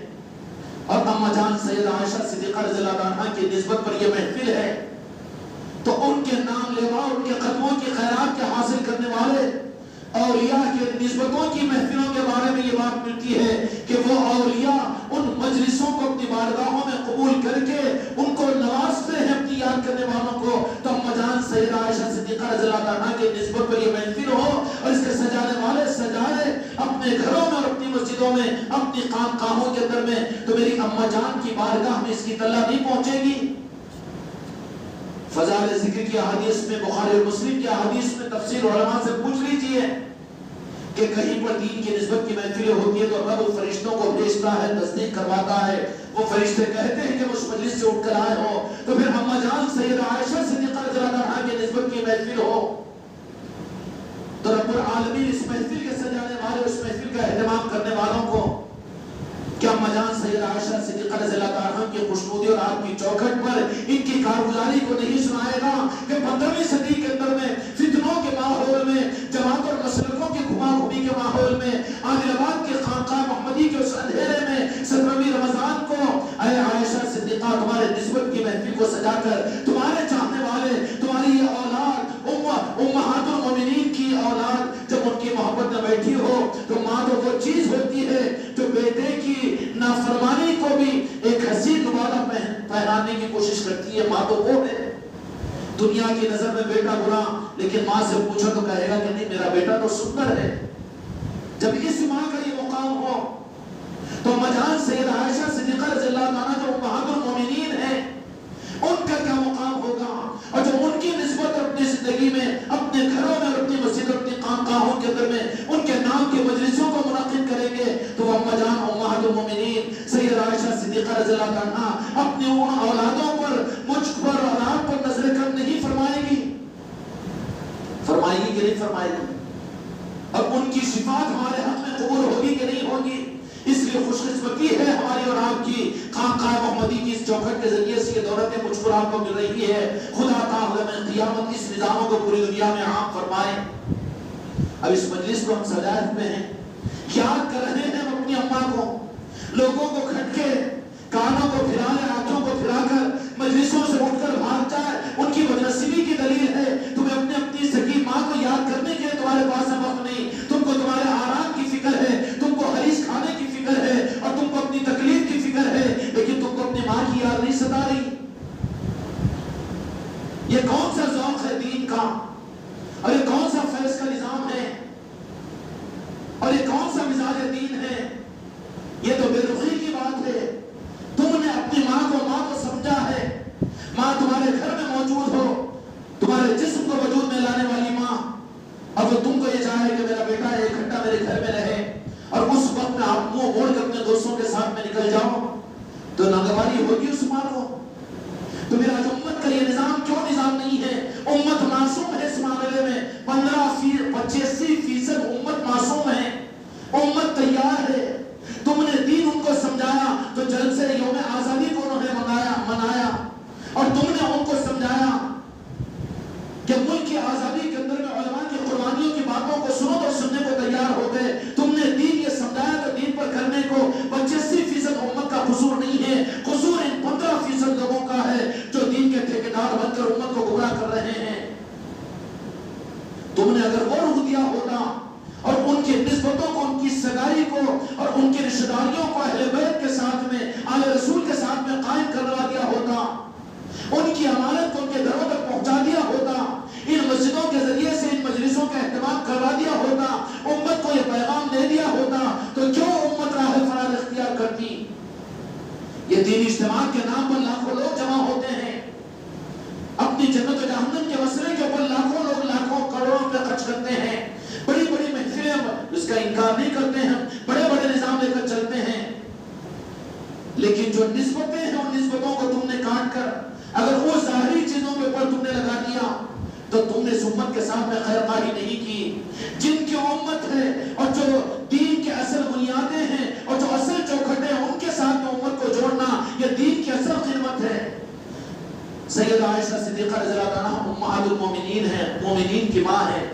اور اماں جان سیدہ عائشہ صدیقہ رضی اللہ عنہا کی نسبت پر یہ محفل ہے، تو ان کے نام لیوا، ان کے قدموں کی خیرات کے حاصل کرنے والے اولیاء کے نسبتوں کی محفلوں کے بارے میں یہ بات ملتی ہے کہ وہ اولیاء ان مجلسوں کو اپنی بارگاہوں میں قبول کر کے ان کو نوازتے ہیں اپنی یاد کرنے والوں کو. تو اماں جان سیدہ عائشہ صدیقہ رضی اللہ عنہا کی نسبت پر یہ محفل ہو اور اس کے سجانے والے سجائے اپنے گھروں میں اور اپنی مسجدوں میں، اپنی خانقاہوں کے اندر میں، تو میری اماں جان کی بارگاہ میں اس کی طلع نہیں پہنچے گی؟ فضائل ذکر کی احادیث میں، بخاری اور مسلم کی احادیث میں تفسیر علماء سے پوچھ لیجئے کہ کہیں پر دین کی نسبت کی محفلیں ہوتی ہے تو رب فرشتوں کو بھیجتا ہے، تصدیق کرواتا ہے، وہ فرشتے کہتے ہیں کہ اس مجلس سے اٹھ کر آئے ہو. تو پھر اماں جان سیدہ عائشہ صدیقہ رضی اللہ عنہا کی نسبت کی محفل ہو تو رب العالمین اس محفل کے سجانے والے، اس محفل کا اہتمام کرنے والوں کو کیا اماں جان سیدہ عائشہ صدیقہ رضی اللہ عنہا کی خوشنودی اور آپ کی چوکھٹ پر ان کی کارگزاری کو نہیں سنائے گا کہ 15ویں صدی کے اندر میں فتنوں کے ماحول میں، جماعت اور مسلکوں کی گھما گھومی کے ماحول میں، عادل آباد کے خانقاہ محمدی کے اس اندھیرے میں 17ویں رمضان کو اے عائشہ صدیقہ تمہارے نسبت کی محفل کو سجا کر تمہارے چاہنے والے، تمہاری یہ اولاد، امہات المومنین کی اولاد جب ان کی محبت میں بیٹھی ہو تو ماں تو وہ چیز ہوتی ہے جو بیٹے کی نافرمانی کو بھی ایک حسین نمادہ پہنانے کی کوشش کرتی ہے. ماں تو وہ ہے. دنیا کی نظر میں بیٹا برا، لیکن ماں سے پوچھو تو کہے گا کہ نہیں میرا بیٹا تو سندر ہے. جب اس ماں کا یہ مقام ہو تو اماں جان سیدہ عائشہ صدیقہ رضی اللہ عنہا جو امہات المومنین ہیں ان کا کیا مقام ہوگا؟ اور جب ان کی نسبت اپنی زندگی میں، اپنے گھروں میں اور اپنی مسجد اور اپنی خانقاہوں کے اندر میں ان کے نام کی مجلسوں کو منعقد کریں گے تو وہ اماں جان امہات المومنین سیدہ عائشہ صدیقہ رضی اللہ عنہا اپنی ان اولادوں پر، مجھ پر اور آپ پر نظر کرم نہیں فرمائے گی؟ فرمائے گی کہ نہیں فرمائے گی؟ اب ان کی صفات ہمارے حق میں قبول ہوگی کہ نہیں ہوگی؟ اس لیے خوش قسمتی ہے ہماری اور آپ کی خانقاہ محمدی کی اس چوکھٹ کے ذریعے سے یہ دولت مجھ پر آپ کو مل رہی ہے. خدا تعالی قیامت اس نظاموں کو پوری دنیا میں عام فرمائے. اب اس مجلس کو ہم سجائے ہوئے ہیں، یاد کر رہے ہیں ہم اپنی اماں کو، لوگوں کو کھٹکے کانوں کو پھرا لے، آنکھوں کو پھرا کر مجلسوں سے اٹھ کر بھاگ جائے ان کی بدنصیبی کی دلیل ہے. تمہیں اپنی سکی ماں کو یاد کرنے کے تمہارے پاس وقت نہیں، تم کو تمہارے آرام کی فکر ہے، تم کو حریص کھانے کی فکر ہے اور تم کو اپنی تکلیف کی فکر ہے، لیکن تم کو اپنی ماں کی یاد نہیں ستا رہی. یہ کون سا ذوق ہے دین کا، اور یہ کون سا فیض کا نظام ہے، اور یہ کون سا مزاج دین ہے؟ یہ تو بے رخی کی بات ہے. تم نے اپنی ماں کو سمجھا ہے. ماں تمہارے گھر میں موجود ہو، تمہارے جسم کو وجود میں لانے والی ماں، اور وہ تم کو یہ چاہے کہ میرا بیٹا ایک گھنٹہ میرے گھر میں رہے اور اس وقت میں آپ منہ موڑ کر اپنے دوستوں کے ساتھ میں نکل جاؤ تو ناگواری ہوگی اس ماں کو. تو میرا امت کا یہ نظام کیوں نظام نہیں ہے؟ امت معصوم ہے اس معاملے میں. 85% امت معصوم ہے، امت تیار ہے. تم نے دین ان کو سمجھایا تو جلد سے یوم آزادی کو انہوں نے منایا، اور تم نے ان کو سمجھایا مبارک کو ان کے گھروں تک پہنچا دیا ہوتا، ان مسجدوں کے ذریعے سے ان مجلسوں کا اہتمام کروا دیا ہوتا، امت کو یہ پیغام دے دیا ہوتا، تو کیوں امت راہ فرار اختیار کرتی؟ یہ دینی اجتماع کے نام پر لاکھوں لوگ جمع ہوتے ہیں، اپنی جنت و جہنم کے مسئلے کے اوپر لاکھوں لوگ لاکھوں کروڑوں روپے خرچ کرتے ہیں، بڑی بڑی محفلیں، اس کا انکار نہیں کرتے ہیں، بڑے بڑے نظام لے کر چلتے ہیں، لیکن جو نسبتیں ہیں ان نسبتوں کو تم نے کاٹ کر اگر وہ ظاہری چیزوں کے اوپر تم نے لگا دیا تو تم نے اس امت کے ساتھ میں خیر خواہی نہیں کی، جن کی امت ہے اور جو دین کے اصل بنیادیں ہیں اور جو اصل چوکھٹ ہیں ان کے ساتھ میں امت کو جوڑنا یہ دین کی اصل خدمت ہے۔ سیدہ عائشہ صدیقہ رضی اللہ عنہا امہات المومنین ہیں، مومنین کی ماں ہے۔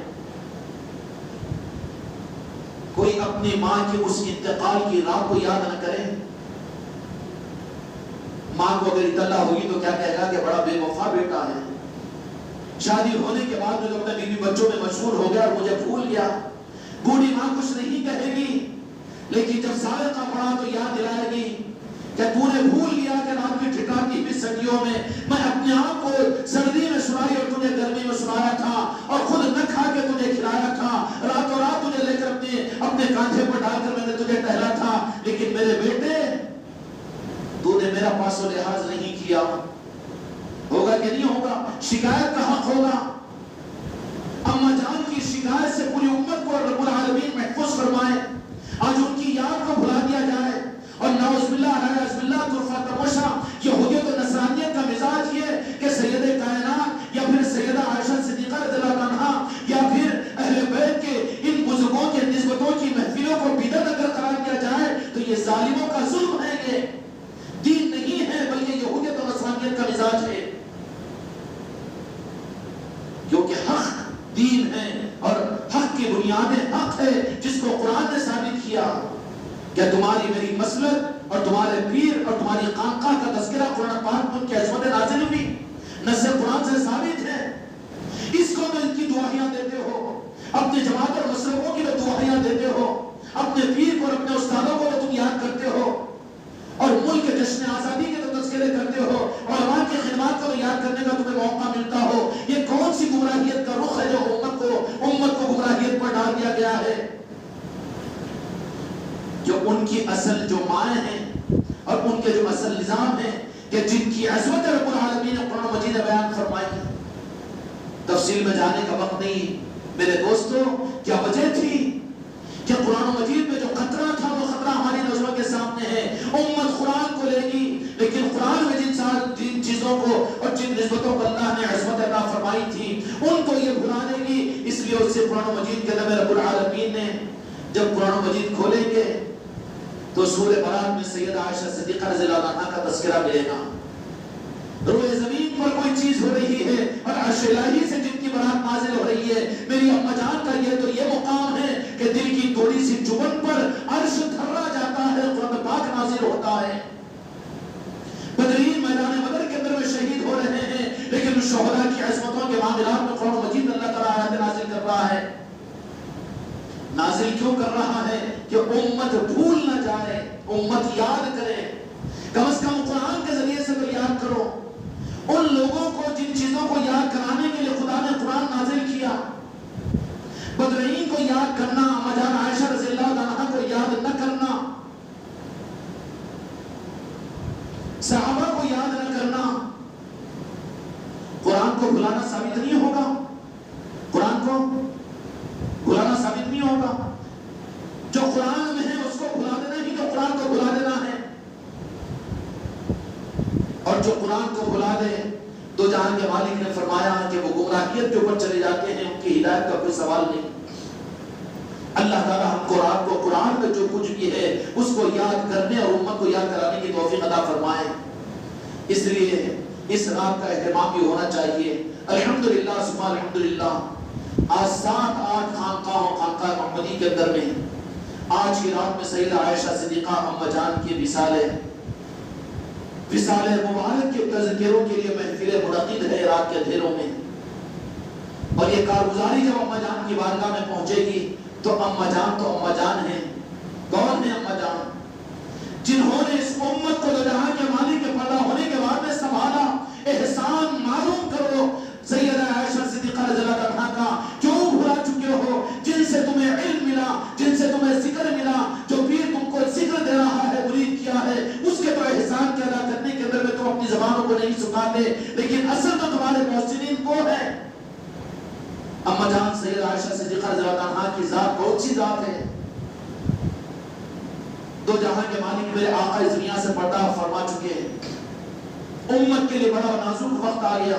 کوئی اپنی ماں کی اس انتقال کی رات کو یاد نہ کرے، ماں کو اگر اطلاع ہوگی تو کیا کہے گا کہ بڑا بے وفا بیٹا ہے، شادی ہونے کے بعد میں جو اپنے بیوی بچوں میں مشہور ہو گیا اور مجھے بھول گیا۔ بوڑھی ماں کچھ نہیں کہے گی، لیکن جب سائقہ پڑا تو یاد دلائے گی کہ تو نے بھول گیا کہ رات کی ٹھٹھاتی ہوئی سردیوں میں اپنے آپ کو سردی میں سنائی اور تجھے گرمی میں سنایا تھا، اور خود نہ کھا کے تجھے کھلایا تھا، راتوں رات تجھے لے کر اپنے کاندھے پر ڈال کر میں نے تجھے ٹہلا تھا، لیکن میرے بیٹے تو نے میرا پاس و لحاظ نہیں کیا۔ ہوگا کہ نہیں ہوگا؟ شکایت کا حق ہوگا۔ اماں جان کی شکایت سے پوری امت کو رب العالمین محفوظ فرمائے۔ آج ان کی یاد کو بھلا دیا جائے اور نعوذ باللہ نعوذ باللہ ترفع تماشا یہودیت و نصرانیت کا مزاج یہ کہ سید کائنات یا پھر سیدہ عائشہ صدیقہ رضی اللہ عنہا یا پھر اہل بیت کے ان بزرگوں کے نسبتوں کی محفلوں کو بدعت اگر قرار دیا جائے تو یہ ظالموں کا ظلم ہے، یہ دین نہیں ہے بلکہ یہودیت و نصرانیت کا مزاج ہے، کیونکہ حق دین ہے اور حق کی بنیادیں حق ہے جس کو قرآن نے ثابت کیا کہ تمہاری میری مسلک اور تمہارے پیر اور تمہاری خانقاہ کا تذکرہ قرآن پاک میں ان کی عظمت نازل ہوئی، نص قرآن سے ثابت ہے۔ اس کو میں ان کی دعائیاں دیتے ہو، اپنے جماعت اور مسلکوں کی دعائیاں دیتے ہو، اپنے پیر کو اور اپنے استادوں کو تم یاد کرتے ہو، اور ملک کے جشن آزادی کے تو تذکرے کرتے ہو، علماء کی خدمات کو یاد کرنے کا تمہیں موقع ملتا ہو، یہ کون سی گمراہیت کا رخ ہے جو امت کو گمراہیت پر ڈال دیا گیا ہے؟ جو ان کی اصل جو مائیں ہیں اور ان کے جو اصل نظام ہیں کہ جن کی عظمت رب العالمین نے قرآن مجید میں بیان فرمائی، تفصیل میں جانے کا وقت نہیں۔ میرے دوستو، کیا وجہ تھی کہ قرآن مجید میں جو خطرہ تھا وہ خطرہ ہماری نظروں کے سامنے ہے۔ امت قرآن کو لے گی، لیکن قرآن میں جن چیزوں کو اور جن نسبتوں کو اللہ نے عظمت عطا فرمائی تھی ان کو یہ بھلا دے گی۔ اس لیے اس سے قرآن مجید کے نبی رب العالمین نے جب قرآن مجید کھولیں گے تو سورہ برات میں سیدہ عائشہ صدیقہ رضی اللہ عنہا کا تذکرہ ملے گا۔ روئے زمین پر کوئی چیز ہو رہی ہے اور عرش الہی سے جن کی برات نازل ہو رہی ہے، میری اماں جان کا یہ تو یہ مقام ہے کہ دل کی تھوڑی سی چبن پر عرش تھرا جاتا ہے، قرآن پاک نازل ہوتا ہے۔ بدرین میدان بدر کے اندر میں شہید ہو رہے ہیں، لیکن شہداء کی عظمتوں کے معاملات میں قرآن مجید اللہ تعالیٰ آیات نازل کر رہا ہے۔ نازل کیوں کر رہا ہے؟ کہ امت بھول نہ جائے، امت یاد کرے، کم از کم قرآن کے ذریعے سے تو یاد کرو۔ ان لوگوں کو جن چیزوں کو یاد کرانے کے لیے خدا نے قرآن نازل کیا، بدرین کو یاد کرنا، اماں جان عائشہ رضی اللہ عنہا کو یاد نہ کرنا، صحابہ کو یاد نہ کرنا، قرآن کو بھلانا ثابت نہیں ہوگا، قرآن کو بھلانا ثابت نہیں ہوگا۔ جو قرآن میں ہے اس کو بھلا دینا ہی تو قرآن کو بھلا دینا ہے، اور جو قرآن کو بھلا دے تو جہاں کے مالک نے فرمایا کہ وہ گمراہیت کے اوپر چلے جاتے ہیں، ان کی ہدایت کا کوئی سوال نہیں۔ اللہ تعالیٰ ہم کو رات کو قرآن میں جو کچھ بھی ہے اس کو یاد کرنے اور امت کو یاد کرانے کی توفیق عطا فرمائے۔ اس لیے اس رات کا اہتمام بھی ہونا چاہیے۔ الحمدللہ ثم الحمدللہ، آج 7-8 خانقاہ محمدی کے اندر میں آج کی رات میں سیدہ عائشہ صدیقہ اماں جان کی وصال مبارک کے تذکروں کے لیے محفلیں منعقد ہے رات کے اندھیروں میں، اور یہ کارگزاری جب اماں جان کی بارگاہ میں پہنچے گی تو اماں جان ہیں۔ کون ہے اماں جان؟ جنہوں نے اس امت کو دو جہاں کے مالک کے پیدا ہونے کے بعد میں سنبھالا، احسان معروف سیدہ عائشہ صدیقہ رضی اللہ عنہا کی ذات بہت سی ذات ہے. دو جہاں کے مالک میرے آقا اس دنیا سے پردہ فرما چکے ہیں. امت کے لیے بڑا نازک وقت آ گیا.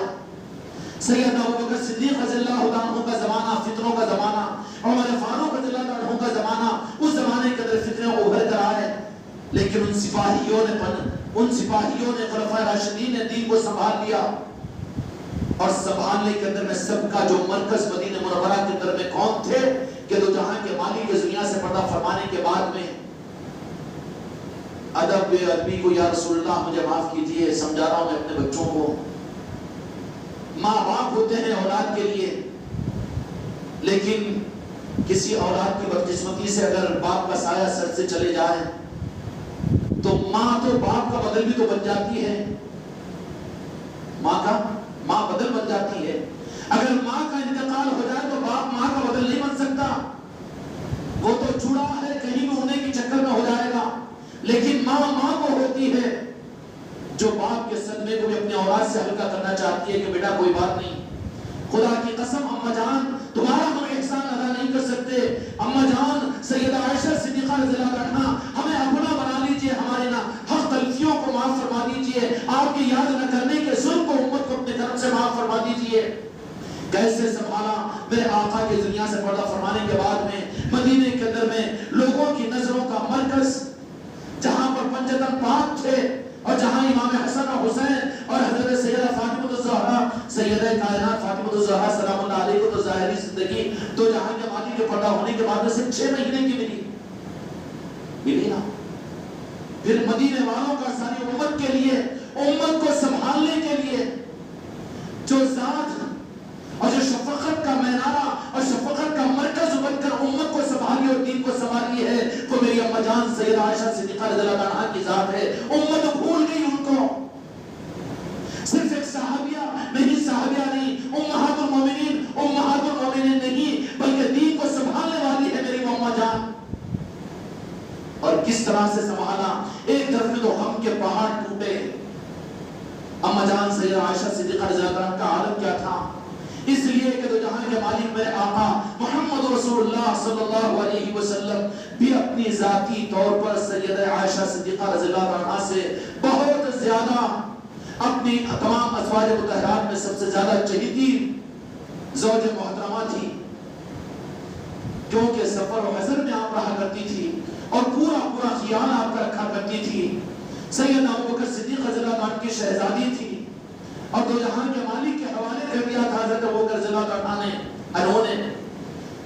سیدنا ابوبکر صدیق رضی اللہ عنہ کا زمانہ فتنوں کا زمانہ, عمر فاروق رضی اللہ عنہ کا زمانہ, اس زمانے کے اندر فتنے ابھر کر آئے, لیکن ان سپاہیوں نے خلفائے راشدین نے دین کو سنبھال لیا. اور سنبھالنے کے اندر میں سب کا جو مرکز مدینہ منورہ کے اندر میں کون تھے کہ دو جہاں کے مالک اس دنیا سے پردہ فرمانے کے بعد میں ادب ادبی کو یا رسول اللہ مجھے معاف کیجئے, سمجھا رہا ہوں میں اپنے بچوں کو. ماں باپ ہوتے ہیں اولاد کے لیے, لیکن کسی اولاد کی بدقسمتی سے اگر باپ کا سایہ سر سے چلے جائے تو ماں تو باپ کا بدل بھی تو بن جاتی ہے. ماں بدل بن جاتی ہے. اگر ماں کا انتقال ہو جائے تو باپ ماں کا بدل نہیں بن سکتا. وہ تو جڑا ہے, کہیں بھی ہونے کے چکر میں ہو جائے گا, لیکن ماں کو ہوتی ہے جو باپ کے صدمے کو بھی اپنے اولاد سے ہلکا کرنا چاہتی ہے کہ بیٹا کوئی بات نہیں, خدا کی قسم اماں جان تمہارا ہم احسان ادا نہیں کر سکتے. اماں جان سیدہ عائشہ صدیقہ رضی اللہ عنہا ہمیں اپنا بنا لیجئے, ہمارے حق تلفیوں کو معاف فرما دیجئے, آپ کی یاد نہ کرنے کے ظلم کو امت کو اپنے طرف سے معاف فرما دیجئے. کیسے سنبھالا میرے آقا کی دنیا سے پردہ فرمانے کے بعد میں مدینے کے اندر میں لوگوں کی نظروں کا مرکز, جہاں پر پنجتن پاک تھے اور جہاں امام حسن و حسین اور حضرت سیدہ فاطمہ الزہرا سیدہ کائنات فاطمہ الزہرا سلام اللہ علیہ کو تو ظاہری زندگی تو جہاں کے مالک کے پردہ ہونے کے بعد سے 6 مہینے کی ملی نا. پھر مدینے والوں کا ساری امت کے لیے, امت کو سنبھالنے کے لیے جو ذات اور جو شفقت کا مینارہ اور شفقت کا مرکز بن کر امت کو سنبھالی اور دین کو سنبھالی ہے وہ میری اماں جان سیدہ عائشہ صدیقہ رضی اللہ عنہا کی ذات ہے. امت بھول گئی ان کو, صرف ایک صحابیہ نہیں, امہات المومنین نہیں, بلکہ دین کو سنبھالنے والی ہے میری اماں جان. اور کس طرح سے سنبھالا, ایک طرف میں تو غم کے پہاڑ ٹوٹے. اماں جان سیدہ عائشہ صدیقہ رضی اللہ عنہا کا عالم کیا تھا, اس لیے کہ دو جہاں کے مالک میرے آقا محمد رسول اللہ صلی اللہ علیہ وسلم بھی اپنی ذاتی طور پر سیدہ عائشہ صدیقہ رضی اللہ عنہا سے بہت زیادہ, اپنی تمام ازواج مطہرات میں سب سے زیادہ چہیتی زوج محترمہ تھی, کیونکہ سفر و حضر میں آپ رہا کرتی تھی اور پورا خیال آپ کا رکھا کرتی تھی. سیدنا ابوبکر صدیق رضی اللہ عنہ کی شہزادی تھی اور دو جہاں کے مالک کے حوالے کر دیا تھا حضرت ابوبکر رضی اللہ عنہ نے.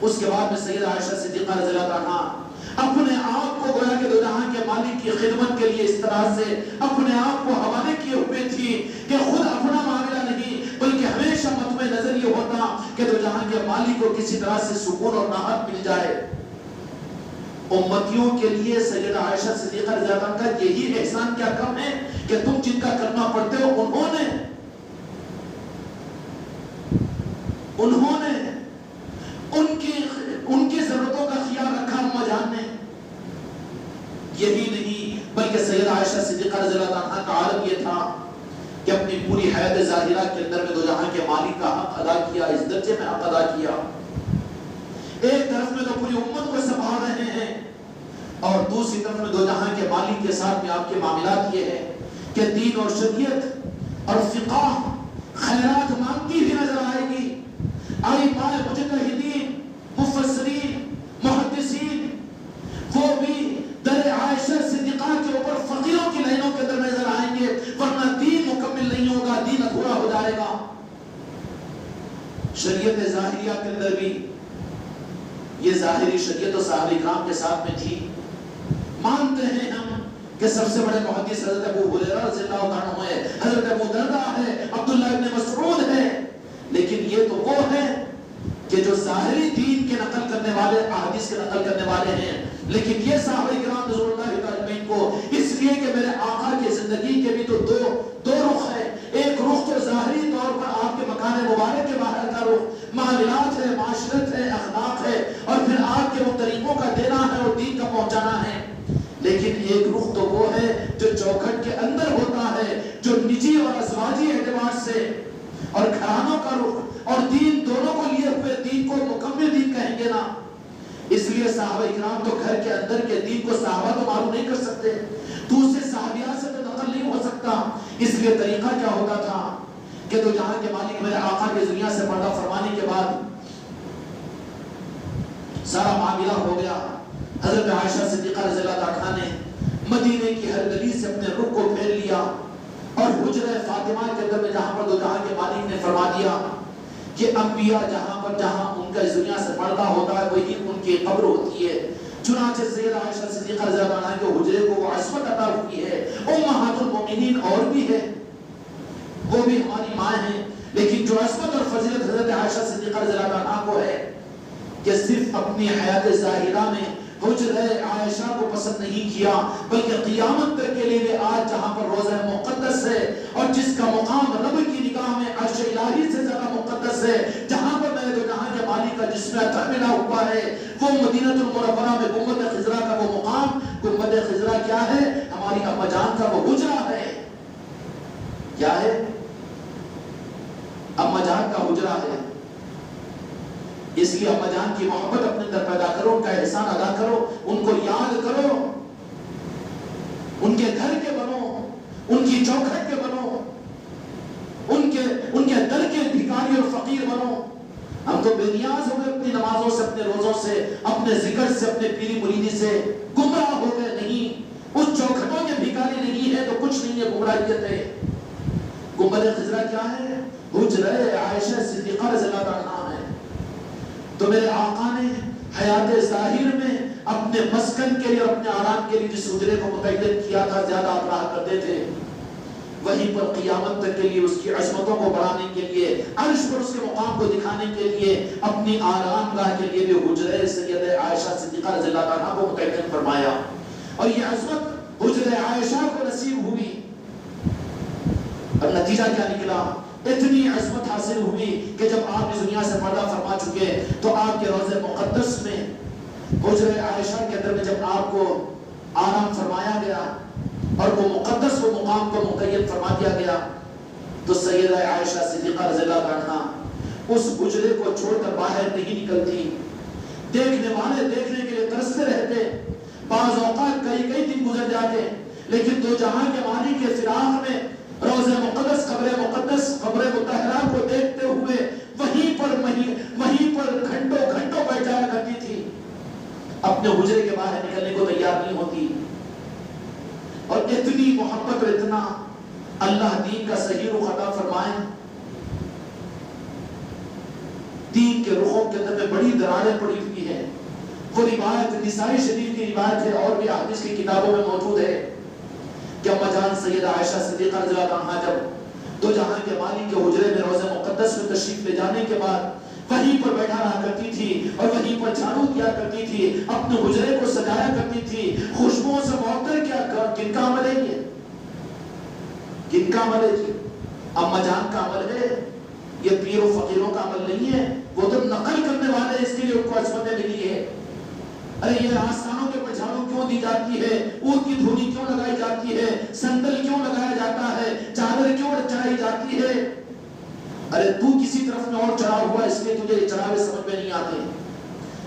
اس کے بعد میں سیدہ عائشہ صدیقہ رضی اللہ عنہ اپنے آپ کو گویا کہ دو جہاں کے مالک کی خدمت کے لیے اس طرح سے اپنے آپ کو حوالے کیے ہوئے تھی کہ خود اپنا معاملہ نہیں بلکہ ہمیشہ مطمئن نظر یہ ہوتا کہ دو جہاں کے مالک کو کسی طرح سے سکون اور راحت مل جائے. امتیوں کے لیے سیدہ عائشہ صدیقہ رضی اللہ عنہ کا یہی احسان کیا کم ہے کہ تم جن کا کرنا پڑتے ہو انہوں نے ان کی ضرورتوں کا خیال رکھا اماں جان نے. یہی نہیں بلکہ سیدہ عائشہ صدیقہ رضی اللہ عنہا کا عالم یہ تھا کہ اپنی پوری حیات ظاہرہ کے اندر میں دو جہاں کے مالک کا حق ادا کیا, اس درجے میں حق ادا کیا. ایک طرف میں تو پوری امت کو سنبھال رہے ہیں اور دوسری طرف میں دو جہاں کے مالک کے ساتھ میں آپ کے معاملات یہ ہے کہ دین اور شریعت اور فقہ خیرات مانگتی بھی نظر آئے گی. ائمہ مجتہدین مفسرین محدثین وہ بھی در عائشہ صدیقہ کے اوپر فقیروں کی لائنوں کے اندر نظر آئیں گے, ورنہ دین مکمل نہیں ہوگا, دین ادھورا ہو جائے گا. شریعت ظاہریہ کے اندر بھی یہ ظاہری شریعت و صحابہ کرام کے ساتھ میں تھی. مانتے ہیں ہم کہ سب سے بڑے محدث حضرت ابو ہریرہ رضی اللہ عنہ ہے, حضرت ابو دردہ ہے, عبداللہ ابن مسعود ہے, لیکن یہ تو وہ ہے کہ جو ظاہری دین کے نقل کرنے والے, احادیث کے نقل کرنے والے ہیں, لیکن یہ صحابہ کرام رضی اللہ اجمعین کو اس لیے کہ میرے آقا کی زندگی کے بھی تو دو رخ ہے. ایک رخ تو ظاہری طور پر آپ کے مکان مبارک کے باہر کا رخ معاملات ہے, معاشرت ہے, اخلاق ہے, اور پھر آپ کے وہ طریقوں کا دینا ہے اور دین کا پہنچانا ہے. لیکن ایک رخ تو وہ ہے جو چوکھٹ کے اندر ہوتا ہے, جو نجی اور ازواجی اعتبار سے اور گھرانوں کا رخ اور دین دونوں کو لیے ہوئے دین کو مکمل دین کہیں گے نا. اس لیے صحابہ اکرام تو گھر کے اندر کے دین کو صحابہ تو معلوم نہیں کر سکتے, تو اسے صحابیات سے تو نقل نہیں ہو سکتا. اس لیے طریقہ کیا ہوتا تھا کہ تو جہاں کے مالک میرے آقا کے دنیا سے پردہ فرمانے کے بعد سارا معاملہ ہو گیا. حضرت عائشہ صدیقہ رضی اللہ عنہا نے مدینے کی ہر گلی سے اپنے رخ کو پھیر لیا اور حجرہ فاطمہ کے اندر میں جہاں پر دو جہاں کے مالک نے فرما دیا کہ انبیاء جہاں ان کا اس دنیا سے پردہ ہوتا ہے وہی ان کی قبر ہوتی ہے. چنانچہ سیدہ عائشہ صدیقہ رضی اللہ عنہا کے حجرے کو وہ عصمت عطا ہوئی ہے. امہات المؤمنین اور بھی ہے, وہ بھی ہماری ماں ہیں, لیکن جو عصمت اور فضیلت حضرت عائشہ صدیقہ رضی اللہ عنہا کو ہے کہ صرف اپنی حیات ظاہرہ میں حجرہ عائشہ کو پسند نہیں کیا, بلکہ قیامت تک کے لیے آج جہاں پر روضہ مقدس ہے اور جس کا مقام رب کی نگاہ میں عرش الہی سے زیادہ مقدس ہے, جہاں پر میں جو جہاں کے مالک کا جسم اطہر ملا ہوا ہے, وہ مدینہ المنورہ میں گنبد خضرا کا وہ مقام, گنبد خضرا کیا ہے, ہماری اما جان کا وہ حجرہ ہے. کیا ہے؟ اما جان کا حجرہ ہے. اس لیے اما جان کی محبت اپنے اندر پیدا کرو, ان کا احسان ادا کرو, ان کو یاد کرو, ان کے گھر کے بنو, ان کی چوکھٹ کے بنو, ان کے در کے بھکاری اور فقیر بنو. ہم تو بے نیاز ہو گئے اپنی نمازوں سے, اپنے روزوں سے, اپنے ذکر سے, اپنے پیری مریدی سے گمراہ ہو گئے. نہیں, اس چوکھٹوں کے بھکاری نہیں ہے تو کچھ نہیں ہے, گمراہیت ہے. گنبد خضرا کیا ہے؟ حجرہ عائشہ صدیقہ رضی اللہ عنہا ہے. تو میرے آقا نے حیات ظاہر میں اپنے مسکن کے لیے اور اپنے آرام کے لیے جس حجرے کو متعین کیا تھا, زیادہ آپ رہا کرتے تھے, وہیں پر قیامت تک کے لیے اس کی عظمتوں کو بڑھانے کے لیے, عرش پر اس کے مقام کو دکھانے کے لیے, اپنی آرام گاہ کے لیے بھی حجرہ سیدہ عائشہ صدیقہ رضی اللہ عنہا کو متعین فرمایا. اور یہ عظمت حجرہ عائشہ کو نصیب ہوئی. اور نتیجہ کیا نکلا؟ اتنی عظمت حاصل ہوئی کہ جب آپ اس دنیا سے پردہ فرما چکے تو آپ کے روضہ مقدس میں حجرہ عائشہ کے اندر میں جب آپ کو آرام فرمایا گیا اور وہ مقدس وہ مقام کو مقید فرما دیا گیا, تو سیدہ عائشہ صدیقہ رضی اللہ عنہا اس حجرے کو چھوڑ کر باہر نہیں نکلتی. دیکھنے والے دیکھنے کے لیے ترستے رہتے, بعض اوقات کئی دن گزر جاتے, لیکن دو جہاں کے مالک کے فراق میں روضہ مقدس, قبر مطہرہ کو دیکھتے ہوئے وہیں پر گھنٹوں بیٹھ جایا کرتی تھی. اپنے حجرے کے باہر نکلنے کو تیار نہیں ہوتی. اور اتنی محبت اور اتنا اللہ دین کا صحیح رخ عطا فرمائے. دین کے رخوں کے اندر میں بڑی دراریں پڑی ہوئی ہیں. وہ روایت نسائی شریف کی روایت ہے اور بھی حدیث کی کتابوں میں موجود ہے کہ اما جان سیدہ عائشہ صدیقہ رضی اللہ عنہا جب دو جہاں کے مالک کے حجرے میں روضہ مقدس میں تشریف لے جانے کے بعد وہیں پر بیٹھا رہا کرتی تھی اور وہیں پر جھاڑو کیا کرتی تھی, اپنے حجرے کو سجایا کرتی تھی. خوشبوؤں سے معطر کیا, کن کا عمل ہے یہ؟ کن کا عمل ہے جی؟ اما جان کا عمل ہے, یہ پیر و فقیروں کا عمل نہیں ہے. وہ تو نقل کرنے والے, اس کے لیے ان کو عصمتیں ملی ہے. ارے یہ آستانوں کے پر جھاڑو کیوں دی جاتی ہے, اونٹ کی دھونی کیوں لگائی جاتی ہے, سندل کیوں لگایا جاتا ہے, چادر کیوں چڑھائی جاتی ہے؟ ارے تو کسی طرف میں اور چڑھا ہوا, اس لیے تجھے چڑھاوے سمجھ میں نہیں آتے.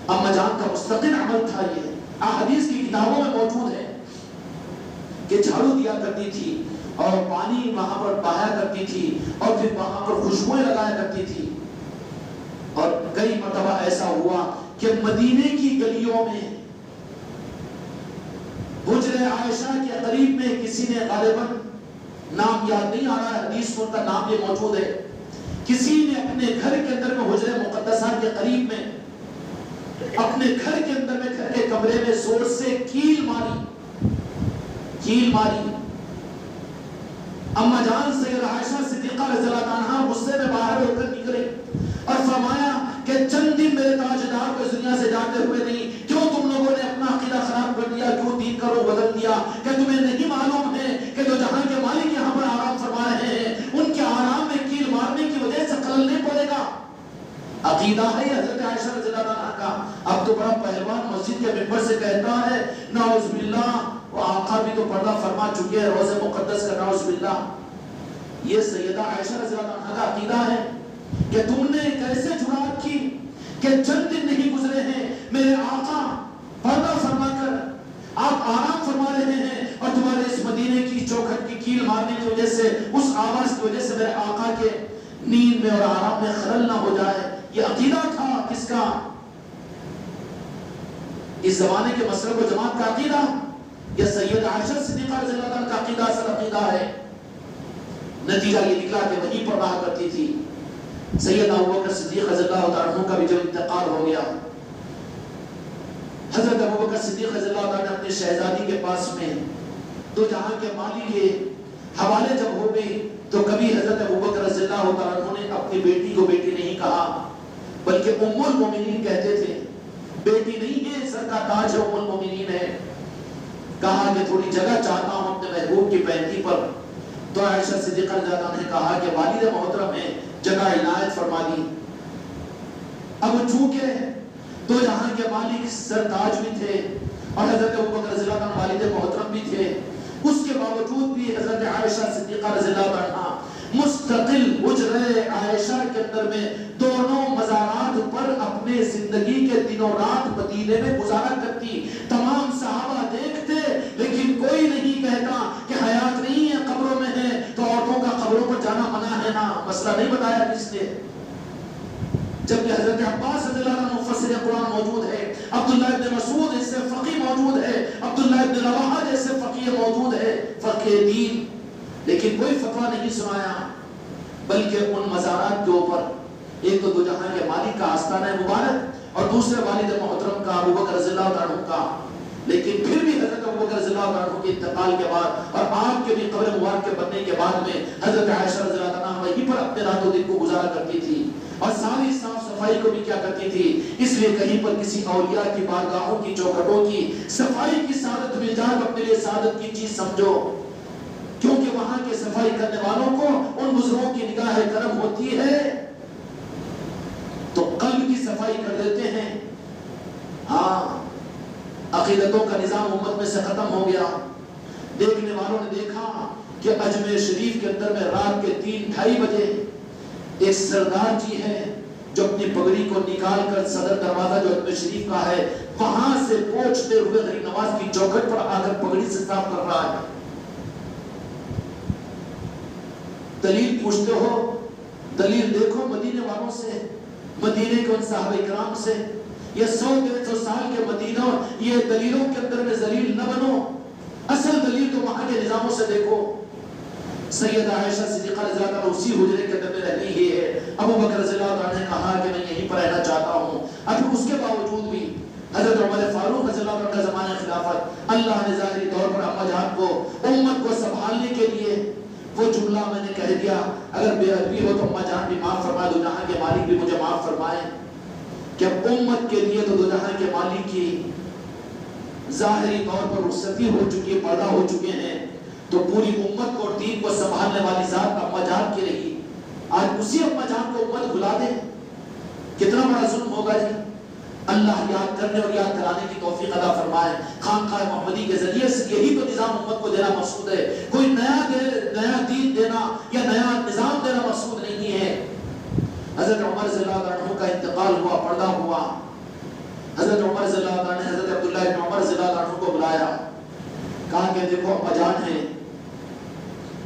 اما جان کا مستقل عمل تھا یہ, احادیث کی کتابوں میں موجود ہے کہ جھاڑو دیا کرتی تھی اور پانی وہاں پر بہایا کرتی تھی اور پھر وہاں پر خوشبوئیں لگایا کرتی تھی. اور کئی مرتبہ ایسا ہوا کہ مدینے کی گلیوں میں حجرہ عائشہ کے قریب میں کسی نے, غالباً نام یاد نہیں آ رہا ہے, حدیث میں ان کا نام بھی موجود ہے, کسی نے اپنے گھر کے اندر میں حجرہ مقدسہ کے قریب میں اپنے گھر کے اندر میں گھر کے کمرے میں زور سے کیل ماری. اما جان سیدہ عائشہ صدیقہ رضی اللہ عنہا غصے میں باہر ہو کر نکلے اور فرمایا کہ چند دن میرے تاجدار کو اس دنیا سے جاتے ہوئے نہیں, کیوں تم لوگوں نے اپنا عقیدہ خراب کر دیا, کیوں دین کا رخ بدل دیا؟ کہ تمہیں نہیں معلوم ہے کہ جو جہاں کے مالک یہاں پر آرام فرما رہے ہیں, ان کے آرام میں کیل مارنے کی وجہ سے خلل نہیں پڑے گا. عقیدہ ہے حضرت عائشہ رضی اللہ عنہا کا. اب تو بڑا پہلوان مسجد کے منبر سے کہتا ہے نعوذ باللہ, وہ آقا بھی تو پردہ فرما چکے ہیں روضہ مقدس کا, نعوذ باللہ. یہ سیدہ عائشہ رضی اللہ عنہا کا عقیدہ ہے کہ تم نے کیسے جرات کی کہ چند دن نہیں گزرے ہیں میرے آقا پردہ فرما کر آپ آرام فرما رہے ہیں اور تمہارے اس مدینے کی چوکھٹ کی کیل مارنے کی وجہ سے، اس آواز کی وجہ سے میرے آقا کے نیند میں اور آرام میں خلل نہ ہو جائے۔ یہ عقیدہ تھا کس کا؟ اس زمانے کے مسلک و جماعت کا عقیدہ، یہ سید عائشہ صدیقہ رضی اللہ عنہ کا عقیدہ اصل عقیدہ ہے۔ نتیجہ یہ نکلا کہ وہیں پر رہا کرتی تھی۔ سیدنا ابوبکر صدیق رضی اللہ عنہ کا بھی جب انتقال ہو گیا، حضرت ابوبکر صدیق رضی اللہ عنہ اپنے شہزادی کے پاس میں دو جہاں کے مالی کے حوالے جب ہو گئی تو کبھی حضرت ابوبکر رضی اللہ عنہ نے اپنی بیٹی کو بیٹی نہیں کہا بلکہ ام المومنین کہتے تھے۔ بیٹی نہیں ہے، سر کا تاج ہے، ام المومنین ہے۔ کہا کہ تھوڑی جگہ چاہتا ہوں اپنے محبوب کی پینٹی پر، تو عائشہ صدیقہ رضی اللہ عنہ نے کہا کہ والد محترم ہے، جگہ عنایت فرما دی۔ اب چونکہ دو جہاں کے مالک سرتاج بھی تھے اور حضرت ابوبکر رضی اللہ عنہ والد محترم بھی تھے، اس کے باوجود بھی حضرت عائشہ صدیقہ رضی اللہ عنہ مستقل حجرہ عائشہ کے اندر میں دونوں مزارات پر اپنے زندگی کے دنوں رات مدینے میں گزارا کرتی۔ تمام صحابہ دیکھتے لیکن کوئی نہیں کہتا کہ حیات نہیں ہے، قبروں میں ہے، تو عورتوں کا قبروں پر جانا منع ہے نا، مسئلہ نہیں بتایا کس نے۔ جبکہ حضرت عباس رضی اللہ عنہ مفسر قرآن موجود ہے، عبداللہ ابن مسعود جیسے فقیہ موجود ہے، عبداللہ ابن رواحہ جیسے فقیہ موجود ہے، فقیہ دین، لیکن کوئی فتویٰ نہیں سنایا، بلکہ ان مزارات کے اوپر ایک تو دو جہاں کے مالک کا آستانہ مبارک اور دوسرے والد محترم کا ابوبکر رضی اللہ عنہ کا، لیکن پھر بھی حضرت ابوبکر رضی اللہ عنہ کے انتقال کے بعد اور آپ کے بھی قبر مبارک کے بننے کے بعد میں حضرت عائشہ رضی اللہ عنہ وہیں پر اپنے رات و دن کو گزارا کرتی تھی اور ساری صاف صفائی کو بھی کیا کرتی تھی۔ اس لیے کہیں پر کسی اولیاء کی بارگاہوں کی چوکھٹوں کی صفائی کی سعادت مل جائے، اپنے لیے سعادت کی چیز سمجھو، کیونکہ وہاں کے صفائی کرنے والوں کو ان بزرگوں کی نگاہ کرم ہوتی ہے تو قلب کی صفائی کر دیتے ہیں۔ ہاں، عقیدتوں کا نظام امت میں سے ختم ہو گیا۔ دیکھنے والوں نے دیکھا کہ اجمیر شریف کے اندر میں رات کے 3-2:30 بجے ایک سردار جی ہے جو اپنی پگڑی کو نکال کر صدر دروازہ جو اجمیر شریف کا ہے وہاں سے پہنچتے ہوئے غریب نواز کی چوکھٹ پر آ کر پگڑی سے صاف کر رہا ہے۔ دلیل پوچھتے ہو، دلیل دیکھو مدینے والوں سے، مدینے کے ان صحابہ کرام سے۔ یہ 100-150 سال کے مدینہ، یہ دلیلوں کے اندر میں ذلیل نہ بنو، اصل دلیل تو وہاں کے نظاموں سے دیکھو۔ سیدہ عائشہ صدیقہ رضی اللہ عنہ اسی حجرے کے اندر میں رہنی ہی ہے۔ ابوبکر رضی اللہ عنہ نے کہا کہ میں یہیں پر رہنا چاہتا ہوں، اب اس کے باوجود بھی حضرت عمر فاروق رضی اللہ عنہ کا زمانہ خلافت، اللہ نے ظاہری طور پر اما جان کو امت کو سنبھالنے کے لیے وہ جملہ میں نے کہہ دیا، اگر بے ادبی ہو تو اما جان بھی معاف فرما دو، جہاں کے مالک بھی مجھے معاف فرمائیں، کہ امت کے لیے تو دو جہاں کے مالک کی ظاہری طور پر رخصتی ہو چکی ہے، پردہ ہو چکے ہیں، تو پوری امت کو اور دین کو سنبھالنے والی ذات اما جان کی رہی، آج اسی اما جان کو امت بھلا دے، کتنا بڑا ظلم ہوگا جی۔ اللہ یاد کرنے اور یاد کرانے کی توفیق عطا فرمائے۔ خانقاہ محمدی کے ذریعے سے یہی تو نظام امت کو دینا مقصود ہے، کوئی نیا دین دینا یا نیا نظام دینا مقصود نہیں ہے۔ حضرت عمر رضی اللہ عنہ کا انتقال ہوا، پردہ ہوا، حضرت عمر رضی اللہ عنہ نے حضرت عبداللہ بن عمر رضی اللہ عنہ کو بلایا، کہا کہ دیکھو اما جان ہے،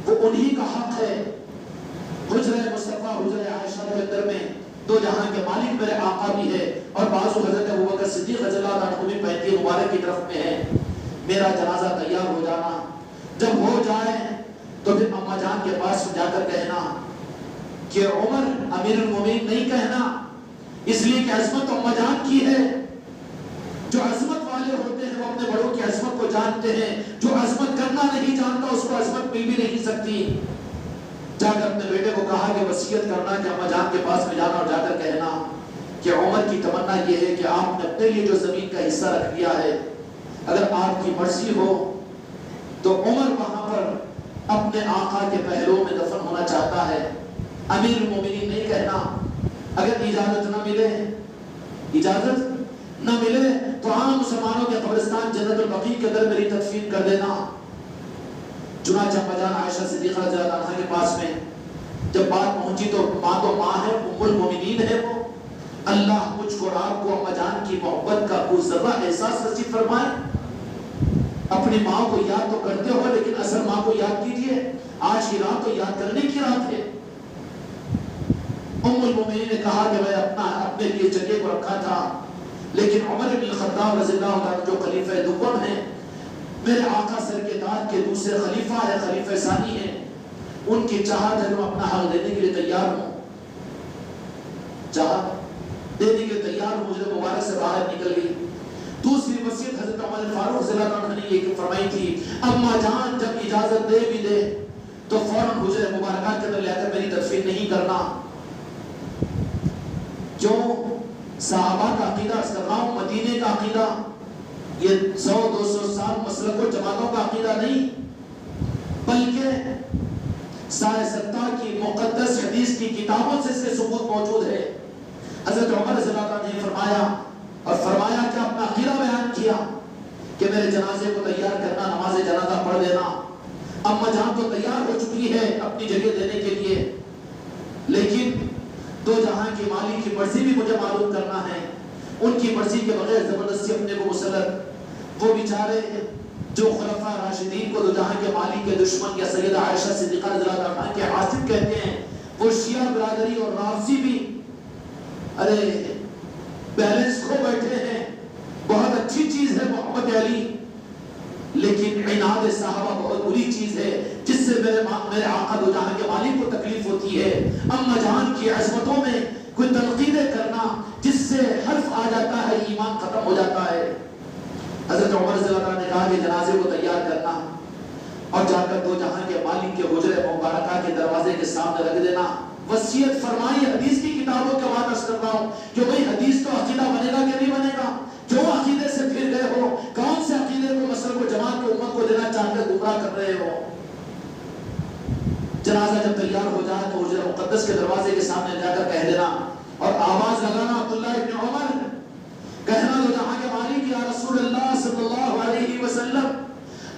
وہ انہی کا حق ہے، حجرہ مصطفیٰ حجرہ عائشہ کے اندر میں دو جہاں کے مالک میرے آقا بھی ہے اور بعض حضرت ابوبکر صدیق رضی اللہ عنہ بھی پینتی مبارک کی طرف میں ہے، میرا جنازہ تیار ہو جانا، جب ہو جائے تو پھر اما جان کے پاس جا کر کہنا کہ عمر امیر المومنین نہیں کہنا، اس لیے کہ عظمت اما جان کی ہے، جو عظمت والے ہوتے ہیں وہ اپنے بڑوں کی عظمت کو جانتے ہیں، جو عظمت کرنا نہیں جانتا اس کو عظمت مل بھی نہیں سکتی۔ جا کر اپنے بیٹے کو کہا کہ وصیت کرنا کہ اما جان کے پاس میں جانا اور جا کر کہنا کہ عمر کی تمنا یہ ہے کہ آپ نے اپنے لیے جو زمین کا حصہ رکھ لیا ہے اگر آپ کی مرضی ہو تو عمر وہاں پر اپنے آقا کے پہلو میں دفن ہونا چاہتا ہے، امیر المومنین نہیں کہنا۔ اگر اجازت نہ ملے، اجازت نہ ملے تو عام مسلمانوں کے قبرستان جنت البقیع کے اندر میری تدفین کر دینا۔ چنانچہ اما جان عائشہ صدیقہ رضی اللہ عنہا کے پاس میں جب بات پہنچی تو ماں ہے، ام یقین ہے وہ اللہ مجھ کو اور آپ کو اما جان کی محبت کا کوئی ذرہ احساس نصیب فرمائے. اپنی ماں کو یاد تو کرتے ہو لیکن اصل ماں کو یاد کیجئے. آج کی رات تو یاد کرنے کی رات ہے. ام المومنین نے کہا کہ میں اپنے لیے جگہ کو رکھا تھا لیکن عمر بن الخطاب رضی اللہ عنہ جو خلیفہ دوم ہیں, میرے آقا سر کے تاج کے دوسرے خلیفہ ہے, خلیفہ ثانی ہیں, ان کی چاہت ہے میں اپنا حق دینے کے لیے تیار ہوں. چاہت دینے کے لیے تیار ہوں. مجھے مبارک سے باہر نکل گئی. دوسری وصیت حضرت عمر فاروق رضی اللہ عنہ نے یہ فرمائی تھی, اما جان جب اجازت دے بھی دے تو فوراً حجرہ مبارکہ کے اندر لے کر میری تدفین نہیں کرنا. جو صحابہ کا عقیدہ اس کر رہا ہوں, مدینے کا عقیدہ, یہ 100-200 سال مسلک و جماعتوں کا عقیدہ نہیں, بلکہ سارے ستار کی مقدس حدیث کی کتابوں سے اس کے ثبوت موجود ہے. حضرت عمر رضی اللہ عنہ نے فرمایا اور فرمایا کہ اپنا عقیدہ بیان کیا کہ میرے جنازے کو تیار کرنا, نماز جنازہ پڑھ دینا. اما جان تو تیار ہو چکی ہے اپنی جگہ دینے کے لیے, لیکن دو جہاں کی مالک کی مرضی بھی مجھے معلوم کرنا ہے. ان کی مرضی کے بغیر زبردستی اپنے کو مسلط, وہ بیچارے جو خلفاء راشدین کو دو جہاں کے مالک کے دشمن یا سیدہ عائشہ صدیقہ رضی اللہ عنہا کے عاشق کہتے ہیں, وہ شیعہ برادری اور رافضی بھی ارے بیلنس کھو بیٹھے ہیں. بہت اچھی چیز ہے محبت علی, لیکن عناد صحابہ بہت بری چیز ہے جس سے میرے آقا دو جہاں کے مالک کو تکلیف ہوتی ہے. اما جان کی عظمتوں میں کوئی تنقیدیں کرنا جس سے حرف آ جاتا ہے, ایمان ختم ہو جاتا ہے. حضرت عمر رضی اللہ عنہ نے کہا کہ جنازے کو تیار کرنا اور جا کر دو جہاں کے مالک کے حجرہ مبارکہ کے دروازے کے سامنے رکھ دینا. وصیت فرمائی حدیث کی کتابوں کے بعد عرض کرتا ہوں کہ بھئی حدیث تو عقیدہ بنے گا کہ نہیں بنے گا؟ کیوں عقیدے سے پھر گئے ہو؟ کون سے عقیدے کو مسلک و جماعت کو امت کو دینا چاہ کر گمراہ کر رہے ہو؟ جنازہ جب تیار ہو جائے تو حجرہ مقدس کے دروازے کے سامنے جا کر کہہ دینا اور آواز لگانا, عبداللہ ابن عمر, کہنا دو جہاں کے مالک یا رسول اللہ صلی اللہ علیہ وسلم,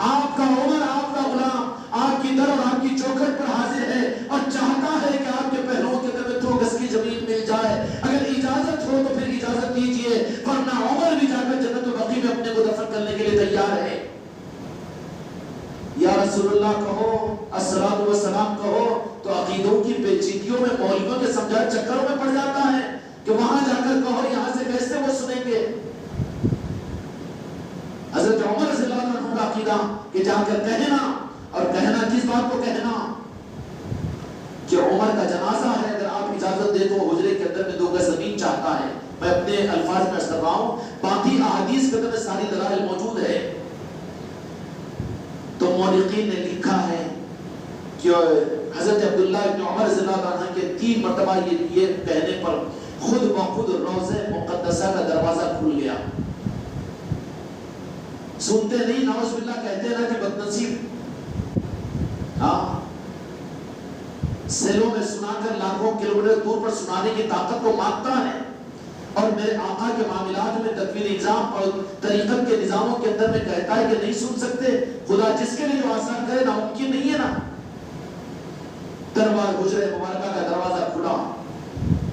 آپ کا عمر, آپ کا غلام آپ کی در اور آپ کی چوکھٹ پر حاضر ہے اور چاہتا ہے کہ آپ کے پہلوؤں کے درمیان 2 گز کی زمین مل جائے. اگر اجازت ہو تو پھر اجازت دیجیے, ورنہ عمر بھی جا کر جنت البقیع میں اپنے کو دفن کرنے کے لیے تیار ہے. یا رسول اللہ کہو, الصلوۃ والسلام کہو تو عقیدوں کی پیچیدگیوں میں مولویوں کے سمجھائے چکروں میں پڑ جاتا ہے کہ وہاں جا کر کہو, یہاں سے کیسے وہ سنیں گے. حضرت عمر رضی اللہ عنہ کا عقیدہ کہ جا کر کہنا, اور کہنا کس بات کو کہنا کہ عمر کا جنازہ ہے, اگر آپ اجازت دے تو حجرے کے اندر میں 2 گز زمین چاہتا ہے. میں اپنے الفاظ میں عرض کر رہا ہوں, باقی احادیث کے اندر ساری دلائل موجود ہے. تو مورخین نے لکھا ہے کہ حضرت عبداللہ ابن عمر رضی اللہ عنہ کے 3 مرتبہ یہ کہنے پر خود بخود روضہ مقدسہ کا دروازہ کھل گیا. سنتے نہیں, نعوذ باللہ کہتے ہیں نا کہ بدنصیب, ہاں سیلوں میں سنا کر لاکھوں کلومیٹر دور پر سنانے کی طاقت کو مانتا ہے, اور میرے آقا کے معاملات میں تدوین نظام اور طریقت کے نظاموں کے اندر میں کہتا ہے کہ نہیں سن سکتے. خدا جس کے لیے جو آسان کرے ناممکن نہیں ہے نا. دربار حجرہ مبارکہ کا دروازہ کھلا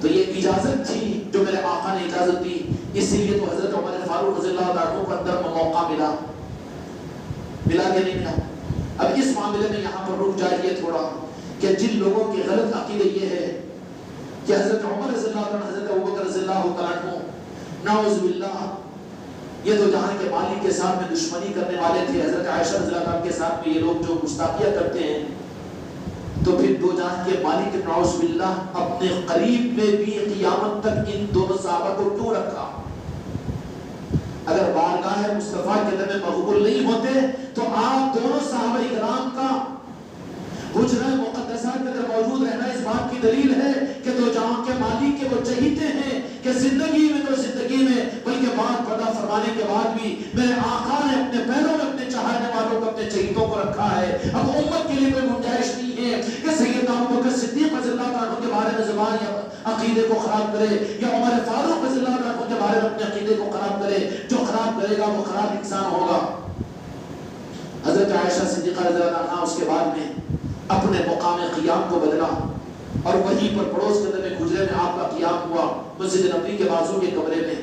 تو یہ اجازت تھی جو میرے آقا نے اجازت دی, اسی لیے تو حضرت عمر فاروق رضی اللہ عنہ کو اندر موقع ملا کہ نہیں ملا. اب اس معاملے میں یہاں پر رک جائیے تھوڑا کہ جن لوگوں کے غلط عقیدے یہ ہے کہ حضرت عمر رضی اللہ عنہ, حضرت ابوبکر رضی اللہ عنہ, نعوذ باللہ یہ تو جہاں کے مالک کے ساتھ میں دشمنی کرنے والے تھے, حضرت عائشہ رضی اللہ عنہ کے ساتھ میں یہ لوگ جو گستاخیاں کرتے ہیں, تو پھر دو جہاں کے مالک نعوذ باللہ اپنے قریب میں بھی قیامت تک ان دونوں صحابہ کو کیوں رکھا؟ اگر بارگاہ مصطفیٰ کے اندر مقبول نہیں ہوتے تو آپ دونوں صحابہ کرام کا حجرہ مقدسہ کے اندر موجود رہنا اس بات کی دلیل ہے کہ دو جہاں کے مالک کے وہ چہیتے ہیں کہ زندگی میں تو زندگی میں بلکہ بات پردہ فرمانے کے بعد بھی میرے آقا نے اپنے پیروں میں اپنے چاہنے والوں کو, اپنے چہیتوں کو رکھا ہے. اب امت کے لیے کوئی گنجائش نہیں ہے کہ سیدنا ابوبکر صدیق رضی اللہ عنہ کے بارے میں زبان یا عقیدے کو خراب کرے, یا عمر فاروق رضی اللہ عنہ کے بارے میں اپنے عقیدے کو خراب کرے. جو خراب کرے گا وہ خراب انسان ہوگا. حضرت عائشہ صدیقہ رضی اللہ عنہ اس کے بعد میں اپنے مقام قیام کو بدلا. اور وہیں پر پڑوس کے اندر حجرے میں آپ کا قیام ہوا مسجد نبوی کے بازو کے کمرے میں.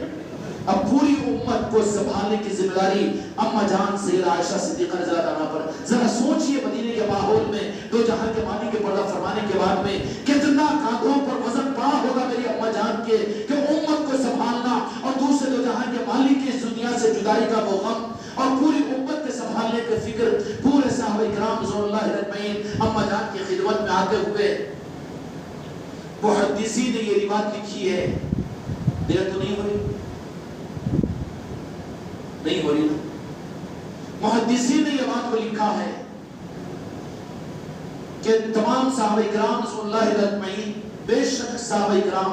اب پوری امت کو سنبھالنے کی ذمہ داری اما جان سیدہ عائشہ صدیقہ رضی اللہ عنہا پر. ذرا سوچئے مدینے کے ماحول میں دو جہاں کے مالک کے پردہ فرمانے کے بعد میں کتنا کاندھوں پر وزن پڑا ہوگا میری اما جان کے کہ امت کو سنبھالنا اور دوسرے دو جہاں کے مالک کی اس دنیا سے جدائی کا وہ غم اور پوری امت کے سنبھالنے کی فکر. پورے صحابہ کرام رضوان اللہ اجمعین اما جان کی خدمت میں آتے ہوئے محدثین نے یہ روایت لکھی ہے. دیر تو نہیں ہو رہی نہیں ہو رہی نا. محدثین نے یہ بات کو لکھا ہے کہ تمام صحابہ کرام رسول اللہ اجمعین بے شک صحابہ کرام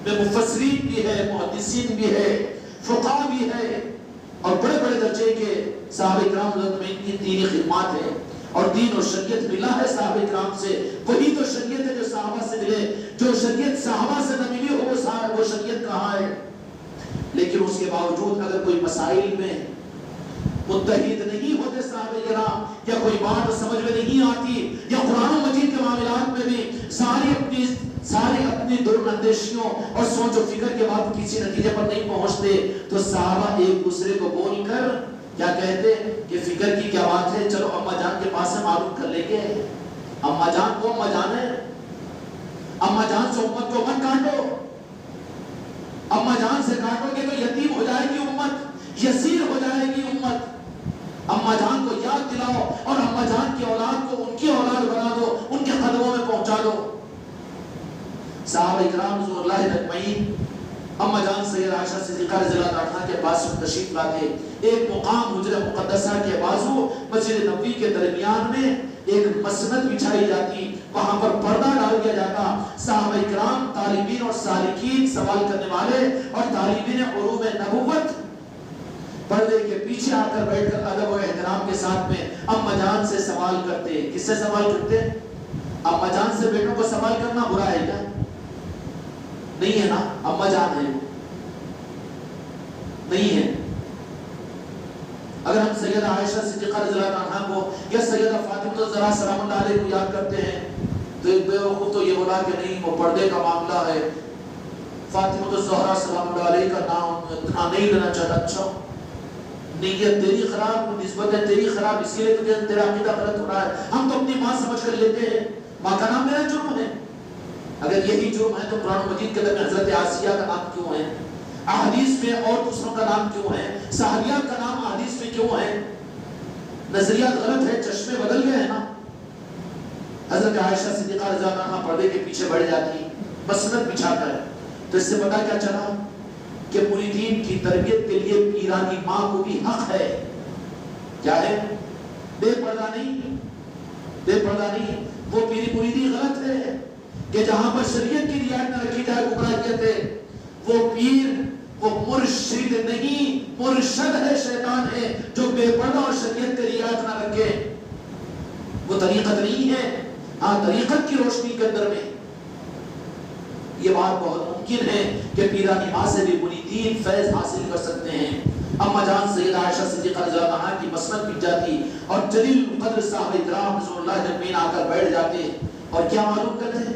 میں مفسرین بھی ہے محدثین بھی ہے فقہاء بھی ہے اور بڑے بڑے درجے کے صحابہ کرام رسول اللہ اجمعین کی دینی خدمات ہے اور دین اور شریعت ملا ہے صحابہ کرام سے. وہی تو شریعت ہے جو صحابہ سے ملے. جو شریعت صحابہ سے نہ ملی ہو وہ شریعت کہاں ہے. لیکن اس کے باوجود اگر کوئی مسائل میں متحد نہیں ہوتے صحابہ کرام یا کوئی بات سمجھ میں نہیں آتی یا قرآن و مجید کے معاملات میں بھی سارے اپنی دور اندیشیوں اور سوچ و فکر کے بعد کسی نتیجے پر نہیں پہنچتے تو صحابہ ایک دوسرے کو بول کر کیا کہتے کہ فکر کی کیا بات ہے چلو اما جان کے پاس سے معلوم کر لیں گے. اما جان کو اما جان ہے. اما جان سے امت کو مت کاٹو. اما جان سے کاٹو گے تو یتیم ہو جائے گی امت یسیر ہو جائے گی امت. اما جان کو یاد دلاؤ اور اما جان کی اولاد کو ان کی اولاد بنا دو ان کے قدموں میں پہنچا دو. صحابہ کرام رضوان اللہ اجمعین اما جان سیدہ عائشہ صدیقہ رضی اللہ عنہا کے پاس تشریف لاتے. ایک مقام حجرہ مقدسہ کے بازو مسجد نبوی کے درمیان میں ایک مسند بچھائی جاتی. وہاں پر پردہ ڈال دیا جاتا. صحابہ کرام طالبین اور سالکین سوال کرنے والے اور طالبین علوم نبوت پردے کے پیچھے آ کر بیٹھ کر ادب و احترام کے ساتھ میں اما جان سے سوال کرتے. کس سے سوال کرتے؟ اما جان سے بیٹوں کو سوال کرنا برا ہے کیا؟ نہیں ہے نا. اما جان ہے نہیں ہے. اگر ہم سیدہ عائشہ صدیقہ رضی اللہ عنہا کو یا سیدہ فاطمہ الزہرا سلام اللہ علیہ کو یاد کرتے ہیں تو ایک بیوقوف تو یہ بولا کہ نہیں وہ پردے کا معاملہ ہے. فاطمہ الزہرا سلام اللہ علیہ کا نام نہیں لینا چاہتا. اچھا نیت تیری خراب نسبت ہے تیری خراب اسی لیے تو تیرا عقیدہ غلط ہو رہا ہے. ہم تو اپنی ماں سمجھ کر لیتے ہیں. ماں کا نام میرا جرم ہے. اگر یہی جرم ہے تو قرآن مجید کے اندر حضرت آسیہ کا نام کیوں ہے؟ احادیث میں اور دوسروں کا نام کیوں ہے؟ صحابیات کا نام احادیث میں کیوں ہے؟ نظریات غلط ہے چشمے بدل گئے ہیں نا. حضرت عائشہ صدیقہ رضی اللہ عنہا پردے کے پیچھے بڑھ جاتی مسند بچھا کر. تو اس سے پتہ کیا چلا کہ مریدین کی تربیت کے لیے پیرانی ماں کو بھی حق ہے. کیا ہے؟ بے پردہ نہیں. بے پردہ نہیں. وہ پیری مریدی غلط ہے کہ جہاں پر شریعت کی رعایت نہ رکھی جائے گمراہیت ہے. وہ پیر وہ مرشد نہیں مرشد ہے شیطان ہے جو بے پردہ اور شریعت کی رعایت نہ رکھے. وہ طریقت نہیں ہے. ہاں طریقت کی روشنی کے اندر میں یہ بات بہت ممکن ہے کہ پیرانی ماں سے بھی مریدین فیض حاصل کر سکتے ہیں. اما جان سیدہ عائشہ صدیقہ رضی اللہ عنہا کی مسند بچ جاتی اور جلیل قدر صحابہ کرام رضوان اللہ اجمعین آ کر بیٹھ جاتے اور کیا معلوم کرتے ہیں؟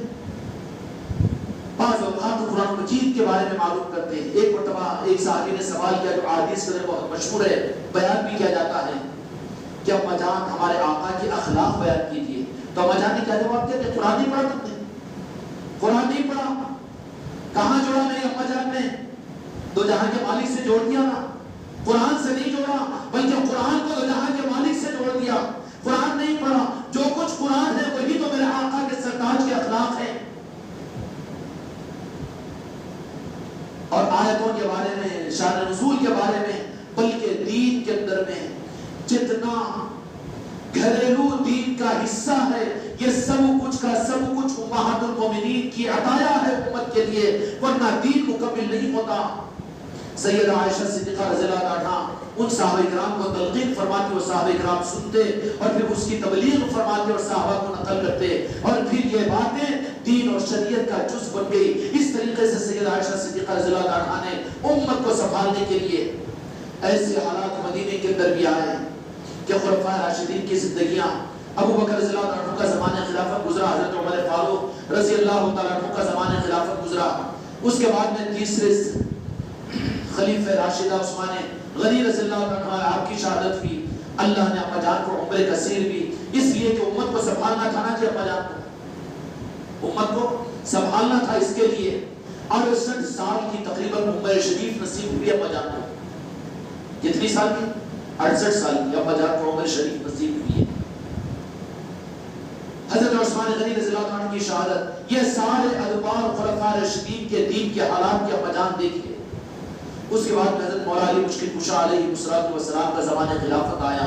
بعض اوقات قرآن مجید کے بارے میں معلوم کرتے ہیں. ایک مرتبہ ایک صحابی نے سوال کیا جو احادیث کے اندر بہت مشہور ہے بیان بھی کیا جاتا ہے کہ اما جان ہمارے آقا کے اخلاق بیان کیجیے. تو اما جان نے کیا جواب دیا کہ قرآن نہیں پڑھا تم نے؟ قرآن نہیں پڑھا. کہاں جوڑا میری اما جان نے؟ دو جہاں کے مالک سے جوڑ دیا نا. قرآن سے نہیں جوڑا بلکہ قرآن کو دو جہاں کے مالک سے جوڑ دیا. قرآن نہیں پڑھا. جو کچھ قرآن ہے وہی تو میرے آقا کے سرتاج کے اخلاق ہیں. اور آیتوں کے بارے میں شان نزول کے بارے میں بلکہ دین کے اندر میں جتنا گھریلو دین کا حصہ ہے یہ سب کچھ کا سب کچھ امہات المومنین کی عطایا ہے امت کے لیے ورنہ دین مکمل نہیں ہوتا. سیدہ عائشہ صدیقہ رضی اللہ عنہا ان صحابہ کرام کو تلقین فرماتے اور صحابہ کرام سنتے اور پھر اس کی تبلیغ فرماتے اور صحابہ کو نقل کرتے اور پھر یہ باتیں دین اور شریعت کا جز بن گئی. اس طریقے سے سیدہ عائشہ صدیقہ رضی اللہ عنہا نے امت کو سنبھالنے کے لیے ایسے حالات مدینے کے اندر بھی آئے کہ خلفائے راشدین کی زندگیاں ابو بکر رضی اللہ عنہ کا زمانہ خلافت گزرا، حضرت عمر فاروق رضی اللہ تعالیٰ عنہ کا زمانہ خلافت گزرا، اس کے بعد میں تیسرے خلیفہ راشدہ عثمان غنی رضی اللہ عنہ آپ کی شہادت ہوئی۔ اللہ نے اپا جان کو عمر قصیر بھی اس لیے کہ امت کو سنبھالنا تھا نا جی، اپا جان کو امت کو سنبھالنا تھا، اس کے لیے 68 سال کی تقریباً عمر شریف نصیب ہوئی اپا جان کو۔ کتنی سال کی؟ 68 سال کی اپا جان کو عمر شریف نصیب ہوئی ہے۔ حضرت عثمان غنی رضی اللہ عنہ کی شہادت، یہ سارے ادوار خلفاء راشدین کے دین کے حالات کے اپا جان دیکھئے۔ اس کے بعد حضرت مولا علی مشکل کشا علیہ السلام کا زمانہ خلافت آیا،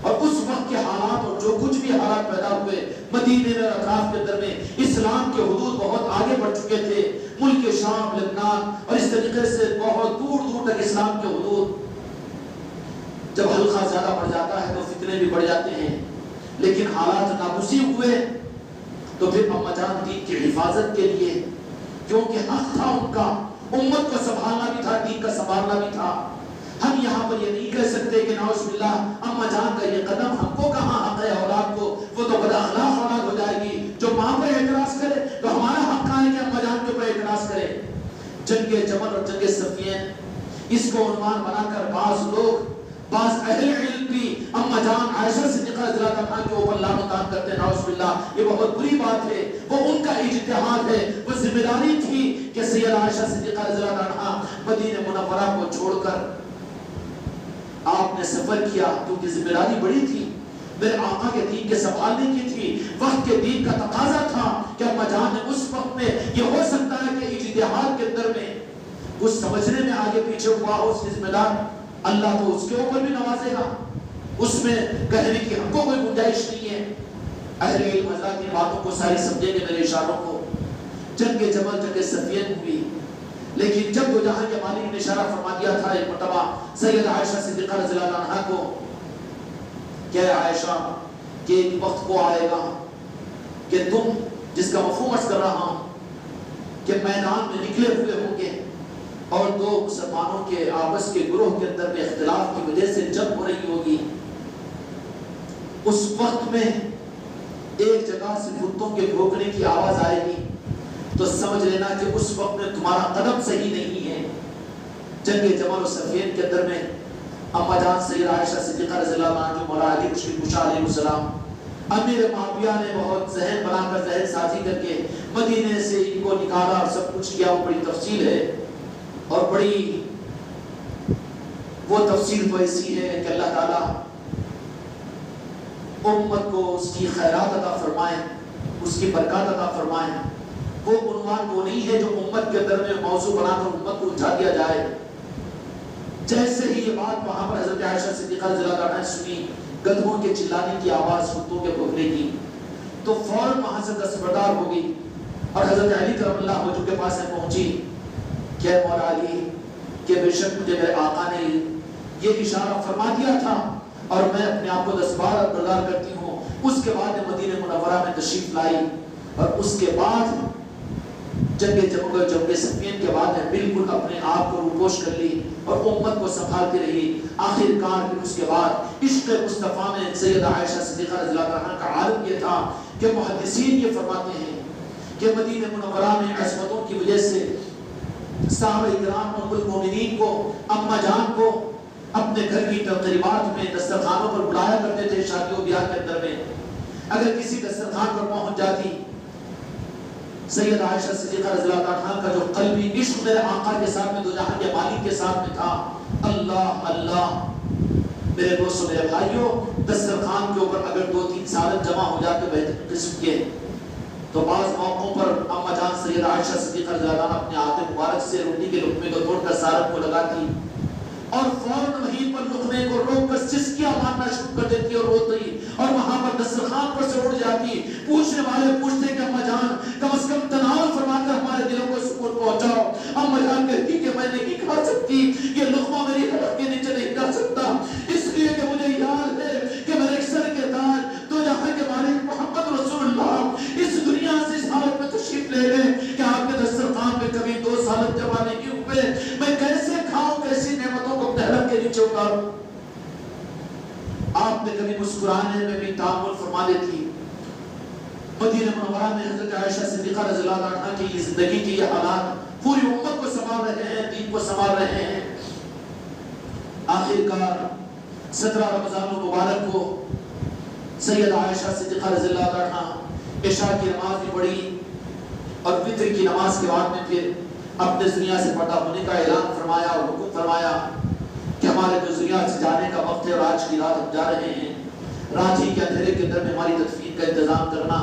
اور اس وقت کے حالات اور جو کچھ بھی حالات پیدا ہوئے مدینے میں اطراف کے اندر میں، اسلام کے حدود بہت آگے بڑھ چکے تھے، ملک شام، لبنان اور اس طریقے سے بہت دور دور تک اسلام کے حدود۔ جب حلقہ زیادہ بڑھ جاتا ہے تو فتنے بھی بڑھ جاتے ہیں، لیکن حالات ناگزیر ہوئے تو پھر اما جان دین کی حفاظت کے لیے، کیونکہ حق تھا ان کا، امت کو سنبھالنا بھی تھا، دین کا سنبھالنا بھی تھا۔ ہم یہاں پر یہ نہیں کہہ سکتے کہ نعوذ باللہ اما جان کا یہ قدم ہم کو کہاں حق ہے اولاد کو، وہ تو بد اخلاق اولاد ہو جائے گی، جو ماں پر اعتراض کرے تو ہمارا حق ہے کہ اما جان کے اوپر اعتراض کرے۔ جنگ جمل اور جنگ صفین اس کو عنوان بنا کر بعض لوگ، بعض اہل علم بھی اما جان عائشہ صدیقہ رضی اللہ عنہا کے اوپر لعن و طعن کرتے ہیں، نعوذ باللہ۔ یہ بہت بری بات ہے، وہ ان کا اجتہاد ہے، وہ ذمہ داری تھی کہ سیدہ عائشہ صدیقہ رضی اللہ عنہا مدینہ منورہ کو چھوڑ کر آپ نے سفر کیا، کیونکہ ذمہ داری بڑی تھی، میرے آقا کے دین کے سنبھالنے کی تھی، وقت کے دین کا تقاضا تھا کہ اما جان نے اس وقت میں، یہ ہو سکتا ہے کہ اجتہاد کے اندر میں کچھ سمجھنے میں آگے پیچھے ہوا ہو، اس کی ذمہ دار اللہ تو اس کے اوپر بھی نوازے گا، اس میں کہنے کی ہم کو کوئی گنجائش نہیں ہے۔ اہل علم حضرات کی باتوں کو ساری سمجھیں گے، میرے اشاروں کو۔ جنگ جمل جنگ صفین ہوئی، لیکن جب وہ جہاں کے مالک نے اشارہ فرما دیا تھا ایک مرتبہ سیدہ عائشہ صدیقہ رضی اللہ عنہا کو کہ عائشہ کہ ایک وقت کو آئے گا کہ تم، جس کا مفہوم عرض کر رہا ہوں، کہ میدان میں نکلے ہوئے ہوں گے اور دو مسلمانوں کے آپس کے گروہ کے اندر میں اختلاف کی وجہ سے جنگ ہو رہی ہوگی، اس وقت میں ایک جگہ سے کتوں کے بھونکنے کی آواز آئے گی تو سمجھ لینا کہ اس وقت میں تمہارا قدم صحیح نہیں ہے۔ جنگ جمل و صفین کے اندر میں اما جان سیدہ عائشہ صدیقہ رضی اللہ عنہا جو مولا علی مشکل کشا علیہ السلام، امیر معاویہ نے بہت ذہن بنا کر ذہن سازی کر کے مدینے سے ان کو نکالا اور سب کچھ کیا، وہ بڑی تفصیل ہے اور بڑی وہ تفصیل تو ایسی ہے کہ اللہ تعالیٰ امت کو اس کی خیرات عطا فرمائے، اس کی برکات عطا فرمائے۔ وہ عنوان وہ نہیں ہے جو امت کے اندر میں موضوع بنا کر امت کو الجھا دیا جائے۔ جیسے ہی یہ بات وہاں پر حضرت عائشہ صدیقہ رضی اللہ عنہا نے سنی، گدھوں کے چلانے کی آواز، کتوں کے بھونکنے کی، تو فوراً وہاں سے دستبردار ہو گئی اور حضرت علی کرم اللہ وجہ کے پاس میں پہنچی کہ اے مولا علی، کہ بے شک مجھے میرے آقا نے یہ اشارہ فرما دیا تھا اور میں اپنے آپ کو دستبردار کرتی ہوں۔ اس کے بعد مدینہ منورہ میں تشریف لائی اور اس کے بعد جنگ جمل و جنگ صفین کے بعد میں بالکل اپنے آپ کو روپوش کر لی اور امت کو سنبھالتی رہی۔ آخر کار پھر اس کے بعد عشق مصطفیٰ میں سیدہ عائشہ صدیقہ رضی اللہ عنہا کا عالم یہ تھا کہ محدثین یہ فرماتے ہیں کہ مدینہ منورہ میں عصمتوں کی وجہ سے صحابہ کرام ام المومنین کو، اما جان کو اپنے گھر کی تقریبات میں دسترخوانوں پر بلایا کرتے تھے۔ شادیوں بیاہ کے اندر میں اگر کسی دسترخوان پر پہنچ جاتی، سیدہ عائشہ صدیقہ رضی اللہ عنہا کا جو قلبی عشق میرے آقا کے ساتھ میں، دو جہاں کے مالک کے ساتھ میں تھا، اللہ اللہ میرے دوستوں، میرے بھائیوں، دسترخوان کے اوپر اگر 2-3 سالن جمع ہو جاتے بہترین قسم کے، تو بعض موقعوں پر اما جان سیدہ عائشہ صدیقہ رضی اللہ عنہا اپنے ہاتھ مبارک سے روٹی کے لقمے کو توڑ کر سالن کو لگاتی اور فوراً وہیں پر لقمے کو روک کر سسکیاں مارنا شروع کر دیتی اور روتی اور وہاں پر دسترخوان پر سے اڑ جاتی۔ پوچھنے والے پوچھتے کہ اما جان کم از کم تناول فرما کر ہمارے دلوں کو سکون پہنچاؤ۔ اما جان کہتی کہ میں نہیں کھا سکتی، یہ لقمہ میری حلق کے نیچے نہیں جا سکتا، اس لیے کہ مجھے یاد ہے کہ میرے سر کے تاج دو جہاں کے مالک محمد رسول اللہ اس دنیا سے اس حالت میں تشریف لے گئے کہ آپ کے دسترخوان پہ کبھی 2 سالن جمع نہیں ہوئے، میں کیسے کھاؤں، کیسی نعمتوں کو اپنے حلق کے نیچے اتاروں۔ آپ پہ کبھی مسکرانے میں بھی تعامل فرما دیتی. مدینہ منورہ میں حضرت عائشہ صدیقہ رضی اللہ عنہا کی زندگی کی یہ حالات پوری امت کو سنبھال رہے ہیں, دین کو سنبھال رہے ہیں. آخر کار 17 رمضان المبارک کو سیدہ عائشہ صدیقہ رضی اللہ عنہا عشاء کی نماز بھی پڑھی اور وتر کی نماز کے بعد میں پھر اپنے دنیا سے پردہ ہونے کا اعلان فرمایا اور حکم فرمایا کہ ہمارے کو دنیا سے جانے کا وقت ہے اور آج کی رات ہم جا رہے ہیں. رات ہی کے اندھیرے کے اندر میں ہماری تدفین کا انتظام کرنا.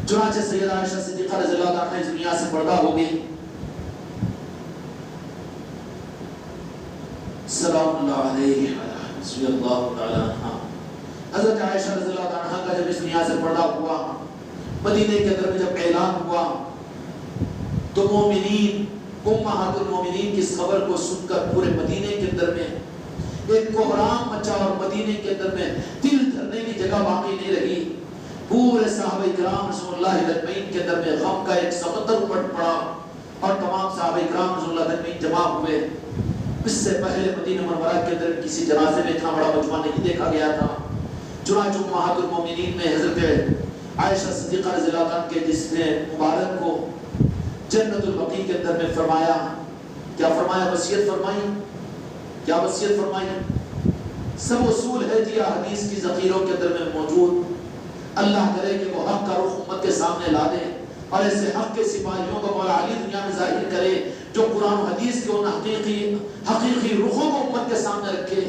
چنانچہ سیدہ عائشہ صدیقہ رضی اللہ عنہا اس دنیا سے پردہ ہو گئی. سلام اللہ علیہ رضی اللہ تعالی عنہ. حضرت عائشہ رضی اللہ عنہا کا جب اس دنیا سے پردہ ہوا, مدینے کے اندر میں جب اعلان ہوا تو مومنین, امہات المومنین کی اس خبر کو سن کر پورے مدینے کے اندر میں ایک کوہرام مچا اور مدینے کے اندر میں دل دھرنے کی جگہ باقی نہیں رہی. پورے صحابہ کرام رسول اللہ اجمعین کے اندر میں غم کا ایک سمندر امٹ پڑا اور تمام صحابہ کرام رسول اللہ اجمعین جمع ہوئے. اس سے پہلے مدینہ منورہ کے اندر کسی جنازے میں اتنا بڑا مجمع نہیں دیکھا گیا تھا. چنانچہ امہات المومنین میں حضرت عائشہ صدیقہ رضی اللہ عنہا کے جسم مبارک کو جنت البقیع کے اندر میں فرمایا. کیا فرمایا؟ وصیت فرمائی. کیا وصیت فرمائی؟ سب اصول ہے جی حدیث کی ذخیروں کے اندر میں موجود. اللہ کرے کہ وہ حق کا رخ امت کے سامنے لا دے اور ایسے حق کے سپاہیوں کو مولا علی دنیا میں ظاہر کرے جو قرآن و حدیث کے ان حقیقی رخوں کو امت کے سامنے رکھے.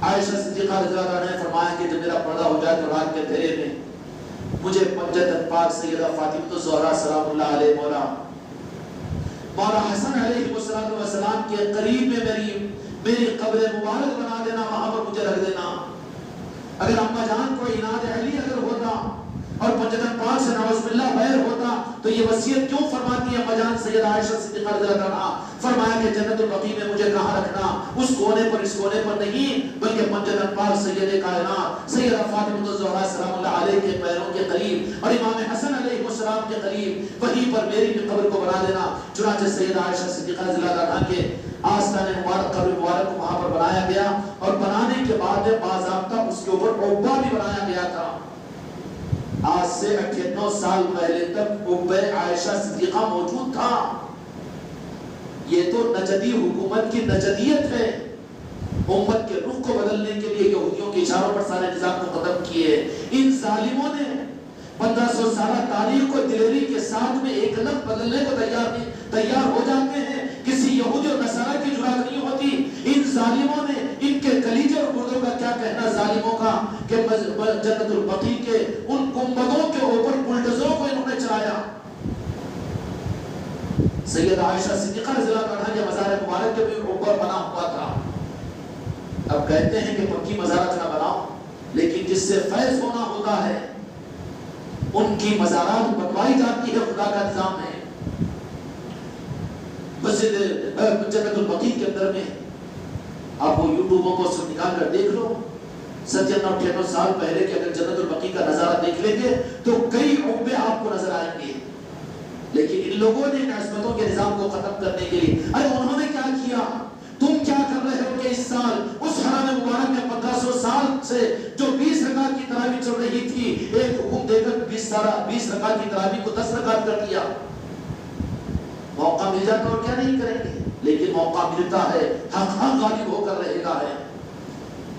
عائشہ صدیقہ رضی اللہ عنہا نے فرمایا کہ جب میرا پردہ ہو جائے تو رات کے اندھیرے میں مجھے پنجتن پاک سیدہ فاطمہ الزہرا سلام اللہ علیہ مولا حسن علیہ السلام کے قریب میں میری قبر مبارک بنا دینا, وہاں پر مجھے رکھ دینا. اگر اماں جان کو عناد علی اگر ہوتا اور پنجتن پاک سے نعوذ باللہ غیر ہوتا تو یہ وصیت کیوں فرماتی ہے اماں جان سیدہ عائشہ صدیقہ رضی اللہ عنہا؟ فرمایا کہ جنت البقیع میں مجھے کہاں رکھنا, اس کونے پر اس کونے پر نہیں بلکہ پنجتن پاک سید کائنات سیدہ فاطمہ الزہرا سلام اللہ علیہ کے پیروں کے قریب اور امام حسن علیہ السلام کے قریب وہیں پر میری بھی قبر کو بنا دینا. چنانچہ سیدہ عائشہ صدیقہ رضی اللہ عنہا کے آستان مبارک قبر مبارک کو وہاں پر بنایا گیا اور بنانے کے بعد باضابطہ اس کے اوپر قبہ بھی بنایا گیا تھا. آج سے 98 سال پہلے تک قبہ عائشہ صدیقہ موجود تھا. یہ تو نجدی حکومت کی نجدیت ہے. امت کے رخ کو بدلنے کے لیے یہودیوں کے اشاروں پر سارے نظام کو ختم کیے. ان ظالموں نے 1500 سالہ تاریخ کو دلیری کے ساتھ میں ایک لفظ بدلنے کو تیار ہو جاتے ہیں. کسی یہودی اور نصارہ کی جرات نہیں ہوتی. ان ظالموں نے ان کے کلیجے اور گردوں کا کیا کہنا ظالموں کا کہ جنت البقیع کے ان گنبدوں کے اوپر بلڈوزروں کو انہوں نے چلایا. سیدہ عائشہ صدیقہ رضی اللہ عنہا کے مزار مبارک کے بھی اوپر بنا ہوا تھا. اب کہتے ہیں کہ پکی مزارات نہ بناؤ, لیکن جس سے فیض ہونا ہوتا ہے ان کی مزارات بنوائی جاتی ہے. خدا کا نظام ہے. مسجد جنت البقیع کے اندر میں آپ وہ یوٹیوبوں کو سب نکال کر دیکھ لو. 97-98 سال پہلے کہ اگر جنت البقیع کا نظارہ دیکھ لیں گے تو کئی عقبے آپ کو نظر آئیں گے. لیکن ان لوگوں نے نسبتوں کے نظام کو ختم کرنے کے لیے انہوں نے کیا کیا؟ تم کیا کر رہے ہو کہ اس سال اس حرم مبارک میں 1500 سال سے جو 20 رکعت کی تراویح چل رہی تھی, ایک حکم دے کر 20 رکعت کی تراویح کو 10 رکعت کر دیا. موقع مل جاتا اور کیا نہیں کریں گے, لیکن موقع ملتا ہے. حق غالب ہو کر رہے گا ہے.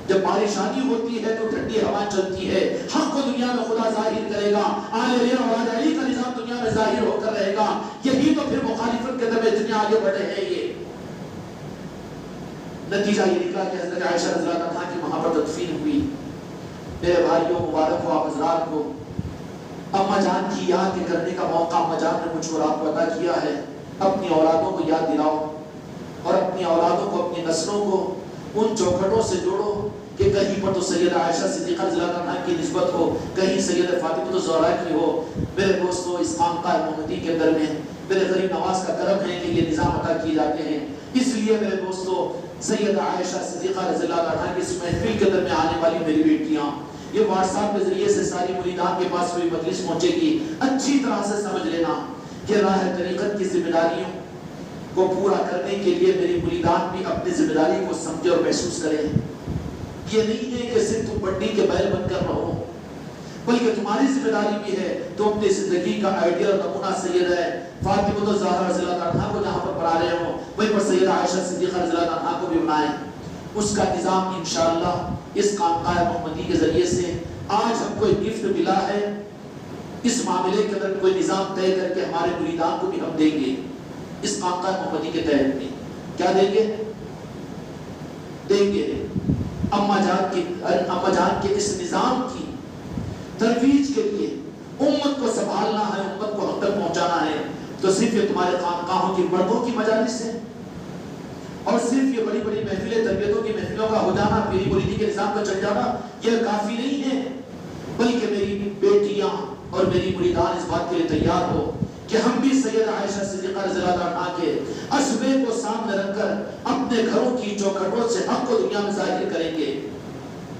جب بارشانی ہوتی ہے تو ٹھنڈی ہوا چلتی ہے. حق کو دنیا میں خدا ظاہر کرے گا. آل علی کا نظام دنیا میں ظاہر ہو کر رہے گا. یہی تو پھر مخالفت کے اندر اتنے آگے بڑھے ہیں. یہ نتیجہ یہ نکلا کہ حضرت عائشہ رضی اللہ عنہا کی وہاں پر تدفین ہوئی. میرے بھائیوں مبارک ہو آپ حضرات کو اماں جان کی یاد کرنے کا موقع اماں جان نے مجھ کو آپ کو عطا کیا ہے. اپنی اولادوں کو یاد دلاؤ اور اپنی اولادوں کو اپنی نسلوں کو ان چوکھٹوں سے جوڑو کہ کہیں پر تو سیدہ عائشہ صدیقہ رضی اللہ عنہا کی نسبت ہو, کہیں سیدہ فاطمہ الزہرا کی ہو. میرے دوستو اس خانقاہ محمدی کے اندر میں میرے غریب نواز کا کرم ہے کہ یہ نظام عطا کیے جاتے ہیں. اس لیے میرے دوستو سیدہ عائشہ صدیقہ رضی اللہ عنہا کی اس محفل کے اندر میں آنے والی میری بیٹیاں, یہ واٹس ایپ کے ذریعے سے ساری مریدان کے پاس کوئی مجلس پہنچے گی. اچھی طرح سے سمجھ لینا کہ راہ طریقت کی ذمہ داریوں کو پورا کرنے کے لیے میری مریدان بھی اپنی ذمہ داری کو سمجھے اور محسوس کریں. یہ نہیں ہے کہ صرف تم بنڈی کے بیل بن کر رہو، بلکہ تمہاری ذمہ داری بھی ہے تم اپنی زندگی کا آئیڈیا اور نمونہ سید ہے فاطمہ الزہرا رضی اللہ عنہا کو جہاں پر پڑھا رہے ہوں وہیں پر سیدہ عائشہ صدیقہ رضی اللہ عنہا کو بھی بنائیں۔ اس کا نظام انشاءاللہ اس خانقاہ محمدی کے ذریعے سے آج ہم کو ایک گفٹ ملا ہے، اس معاملے کے اندر کوئی نظام طے کر کے ہمارے مریدان کو بھی ہم دیں گے۔ اس خانقاہ محمدی کے تحت میں کیا دیں گے؟ دیں گے اماں جان کے اس نظام کی ترویج کے لیے امت کو سنبھالنا ہے، امت کو حق تک پہنچانا ہے، تو صرف یہ تمہارے خانقاہوں کی مردوں کی مجالس ہے اور صرف یہ بڑی بڑی محفلیں تربیتوں کی محفلوں کا ہو جانا، پیری مریدی کے نظام کا چل جانا یہ کافی نہیں ہے، بلکہ میری بیٹیاں اور میری مریدان اس بات کے لیے تیار ہو کہ ہم بھی سیدہ عائشہ صدیقہ رضی اللہ عنہا کے عصبے کو سامنے رکھ کر اپنے گھروں کی چوکھٹوں سے حق کو دنیا میں ظاہر کریں گے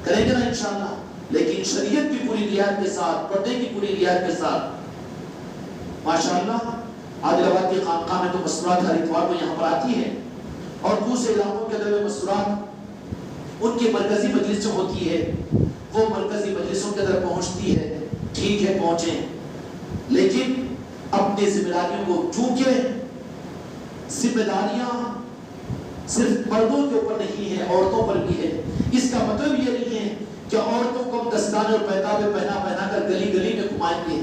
نا انشاءاللہ، لیکن شریعت کی پوری رعایت کے ساتھ، پردے کی پوری رعایت کے ساتھ۔ ماشاءاللہ عادل آباد کی خانقاہ میں تو مسورات ہر اتوار کو یہاں پر آتی ہے اور دوسرے علاقوں کے اندر مسورات ان کی مرکزی مجلس جو ہوتی ہے وہ مرکزی مجلسوں کے اندر پہنچتی ہے، ٹھیک ہے پہنچیں، لیکن اپنی ذمہ داریوں کو، چونکہ ذمہ داریاں صرف مردوں کے اوپر نہیں ہے، عورتوں پر بھی ہے۔ اس کا مطلب یہ نہیں ہے کہ عورتوں کو ہم دستانے اور پیتابیں پہنا کر گلی گلی میں گھمائیں گے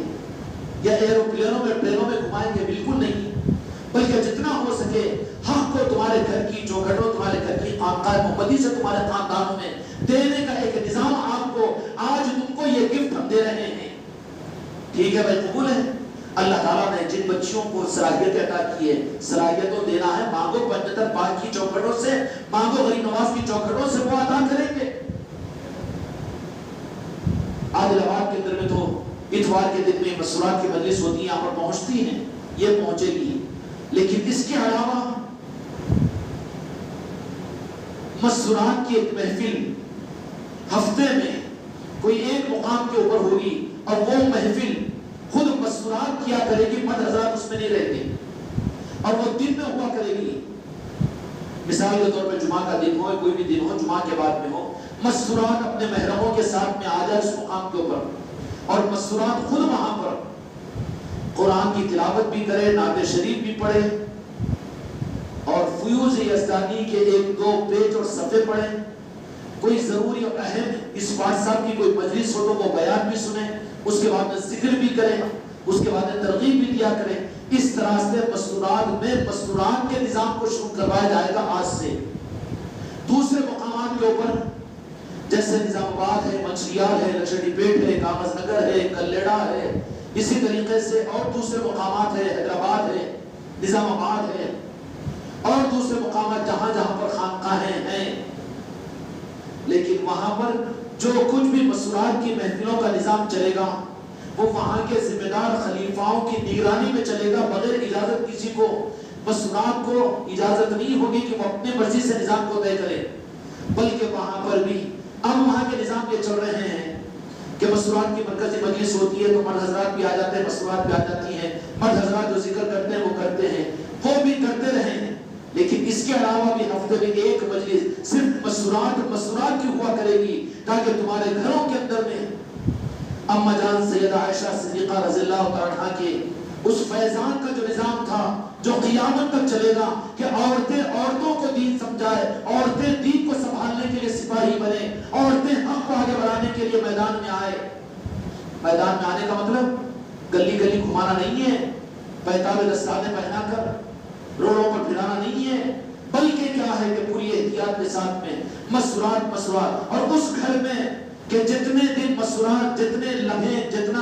یا ایروپلینوں میں ٹرینوں میں گھمائیں گے، بالکل نہیں، بلکہ جتنا ہو سکے حق کو تمہارے گھر کی چوکھٹوں، تمہارے گھر کی خانقاہ محمدی سے تمہارے خاندانوں میں دینے کا ایک نظام آپ کو، آج تم کو یہ گفٹ ہم دے رہے ہیں، ٹھیک ہے بھائی، قبول ہے؟ اللہ تعالیٰ نے جن بچیوں کو صلاحیتیں عطا کی ہے، صلاحیتوں دینا ہے، مانگو پنجتر پاک کی چوکھٹوں سے، مانگو غریب نواز کی چوکھٹوں سے، وہ عطا کریں گے۔ عادل آباد کے اندر میں تو اتوار کے دن میں مسورات کی مجلس ہوتی ہے، یہاں پر پہنچتی ہیں، یہ پہنچے گی، لیکن اس کے علاوہ مسورات کی ایک محفل ہفتے میں کوئی ایک مقام کے اوپر ہوگی اور وہ محفل خود مسورات کیا کرے گی، مرد حضرات اس میں نہیں رہتے، اور وہ دن میں ہوا کرے گی۔ مثال کے طور پر جمعہ کا دن ہو، کوئی بھی دن ہو، جمعہ کے بعد میں ہو، مسورات اپنے محرموں کے ساتھ میں آ جائے اس مقام کے اوپر اور مسورات خود وہاں پر قرآن کی تلاوت بھی کرے، نعت شریف بھی پڑھے اور فیوز یزدانی کے ایک دو پیج اور صفحے پڑھے، کوئی ضروری اور اہم اس بات صاحب کی کوئی مجلس ہو تو وہ بیان بھی سنیں، اس کے بعد میں ذکر بھی کریں، اس کے بعد میں ترغیب بھی دیا کریں۔ اس طرح سے مسورات میں مسورات کے نظام کو شروع کروایا جائے گا آج سے۔ دوسرے مقامات کے اوپر جیسے نظام آباد ہے، منشیال ہے، لچھڑی پیٹ ہے، کاغذ نگر ہے، کلیڑا ہے، اسی طریقے سے اور دوسرے مقامات ہے، حیدرآباد ہے، نظام آباد ہے اور دوسرے مقامات جہاں جہاں پر خانقاہیں ہیں، لیکن وہاں پر جو کچھ بھی مسورات کی محفلوں کا نظام چلے گا وہ وہاں کے ذمہ دار خلیفاؤں کی نگرانی میں چلے گا، بغیر اجازت کسی کو مسورات کو اجازت نہیں ہوگی کہ وہ اپنے مرضی سے نظام کو طے کرے، بلکہ وہاں پر بھی اب وہاں کے نظام یہ چل رہے ہیں کہ مسورات کی مرکزی مجلس ہوتی ہے تو مرد حضرات بھی آ جاتے ہیں، مسورات بھی آ جاتی ہیں، مرد حضرات جو ذکر کرتے ہیں وہ کرتے ہیں، وہ بھی کرتے رہیں، لیکن اس کے علاوہ بھی ہفتے میں ایک مجلس صرف مسورات کی ہوا کرے گی تاکہ تمہارے گھروں کے اندر میں اماں جان سیدہ عائشہ صدیقہ رضی اللہ عنہا کے اس فیضان کا جو نظام تھا جو قیامت تک چلے گا کہ عورتوں کو دین سمجھائے، عورتیں دین کو سنبھالنے کے لیے سپاہی بنے، عورتیں حق کو آگے بڑھانے کے لیے میدان میں آئے۔ میدان میں آنے کا مطلب گلی گلی گھمانا نہیں ہے، پیتابے دستانے پہنا کر روڈوں پر پھرانا نہیں ہے، بلکہ کیا ہے کہ پوری احتیاط کے ساتھ میں مسورات اور اس گھر میں کہ جتنے دن مسورات، جتنے لمحے، جتنا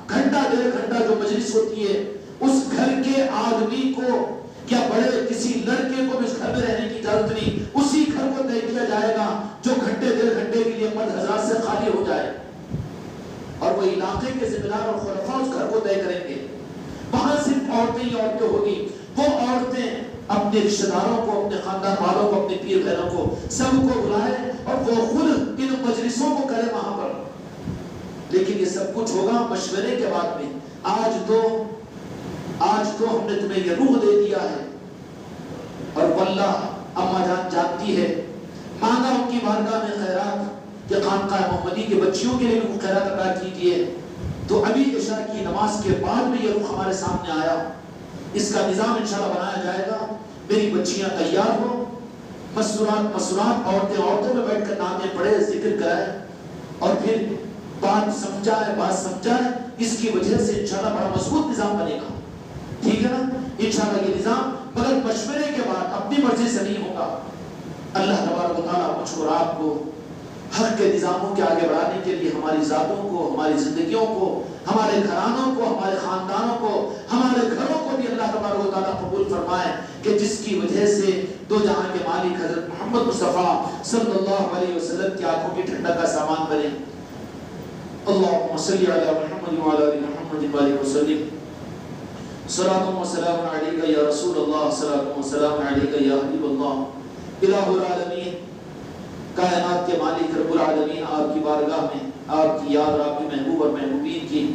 گھنٹہ ڈیڑھ گھنٹہ جو مجلس ہوتی ہے، اس گھر کے آدمی کو یا بڑے کسی لڑکے کو بھی اس گھر میں رہنے کی اجازت نہیں، اسی گھر کو طے کیا جائے گا جو گھنٹے ڈیڑھ گھنٹے کے لیے مرد حضرات سے خالی ہو جائے، اور وہ علاقے کے ذمہ دار اور خلفاء اس گھر کو طے کریں گے۔ وہاں صرف عورتیں ہی عورتیں ہوگی، وہ عورتیں اپنے رشتہ داروں کو، اپنے خاندان والوں کو، اپنے پیر بہنوں کو سب کو بلائے اور وہ خود ان مجلسوں کو کرے وہاں پر، لیکن یہ سب کچھ ہوگا مشورے کے بعد میں۔ آج تو ہم نے تمہیں یہ روح دے دیا ہے، اور واللہ اماں جان جانتی ہے مانگا ان کی بارگاہ میں خیرات کہ خانقاہ محمدی کے بچیوں کے لیے بھی خیرات ادا کیجیے، تو ابھی عشاء کی نماز کے بعد بھی یہ رخ ہمارے سامنے آیا۔ اس کا نظام انشاءاللہ بنایا جائے گا، میری بچیاں تیار ہو، مسورات عورتوں میں بیٹھ کر نعتیں پڑھے، ذکر کرائے، اور پھر بات سمجھائے، اس کی وجہ سے انشاءاللہ بڑا مضبوط نظام بنے گا، ٹھیک ہے نا؟ انشاءاللہ یہ نظام مگر مشورے کے بعد اپنی مرضی سے نہیں ہوگا۔ اللہ تبارک و تعالیٰ مجھ کو اور آپ کو حق کے نظاموں کے آگے بڑھانے کے لیے ہماری ذاتوں کو، ہماری زندگیوں کو، ہمارے گھرانوں کو، ہمارے خاندانوں کو، ہمارے گھروں کو بھی اللہ تبارک و تعالیٰ قبول فرمائے، کہ جس کی وجہ سے دو جہاں کے مالک حضرت محمد مصطفیٰ صلی اللہ علیہ وسلم کی آنکھوں کی ٹھنڈک کا سامان بنے۔ اللہم صلی علی محمد وعلی آل محمد وبارک وسلم۔ صلاۃ و سلام علیک یا رسول اللہ، صلاۃ و سلام علیک یا حبیب اللہ۔ الہ العالمین، کائنات کے مالک رب العالمین، آپ کی بارگاہ میں آپ کی یاد اور آپ کے محبوب اور محبوبین کی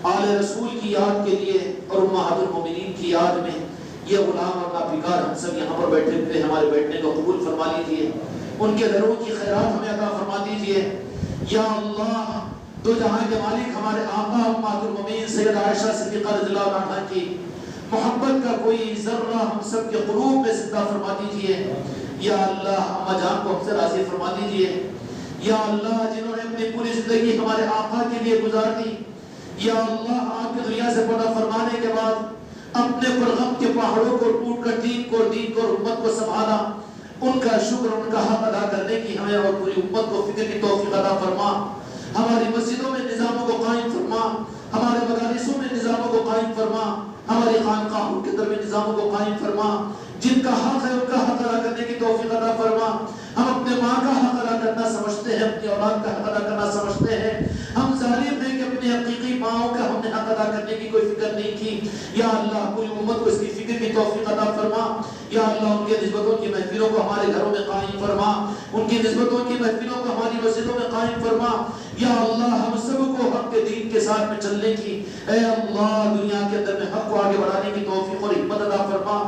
آل رسول کی یاد کے لیے اور امہات المومنین کی یاد میں یہ غلام اور ناپیکار ہم سب یہاں پر بیٹھے ہوئے ہمارے بیٹھنے کو قبول فرما لیجیے، ان کے دروں کی خیرات ہمیں عطا فرما دیجیے۔ یا اللہ، دو جہاں کے مالک ہمارے آقا امہات المومنین سید عائشہ صدیقہ رضی اللہ عنہا کی محبت کا کوئی ذرہ ہم سب کے قلوب میں زندہ فرما دیجیے۔ یا اللہ، اماں جان کو ہم سے راضی فرما دیجیے۔ یا اللہ، جنہوں نے اپنی پوری زندگی ہمارے آقا کے لیے گزار دی، یا اللہ، آپ کی دنیا سے پردہ فرمانے کے بعد اپنے پر غم کے پہاڑوں کو ٹوٹ کر دین کو امت کو سنبھالا، ان کا شکر، ان کا حق ادا کرنے کی ہمیں اور پوری امت کو فکر کی توفیق عطا فرما۔ ہماری مسجدوں میں نظاموں کو قائم فرما، ہمارے مدارسوں میں نظاموں کو قائم فرما، ہماری خانقاہوں کے اندر میں نظاموں کو قائم فرما۔ جن کا حق ہے ان کا حق ادا کرنے کی توفیق عطا فرما۔ ہم اپنے ماں کا حق ادا کرنا سمجھتے ہیں، اپنی اولاد کا حق ادا کرنا سمجھتے ہیں، ہم ظالم ہیں کہ اپنی حقیقی ماؤں کا ہم نے حق ادا کرنے کی کوئی فکر نہیں کی۔ یا اللہ، پوری امت کو اس کی فکر کی توفیق عطا فرما۔ یا اللہ، ان کے نسبتوں کی محفلوں کو ہمارے گھروں میں قائم فرما، ان کی نسبتوں کی محفلوں کو ہماری مسجدوں میں قائم فرما۔ یا اللہ، ہم سب کو حق کے دین کے ساتھ میں چلنے کی، اے اللہ، دنیا کے اندر میں حق کو آگے بڑھانے کی توفیق اور ہمت عطا فرما۔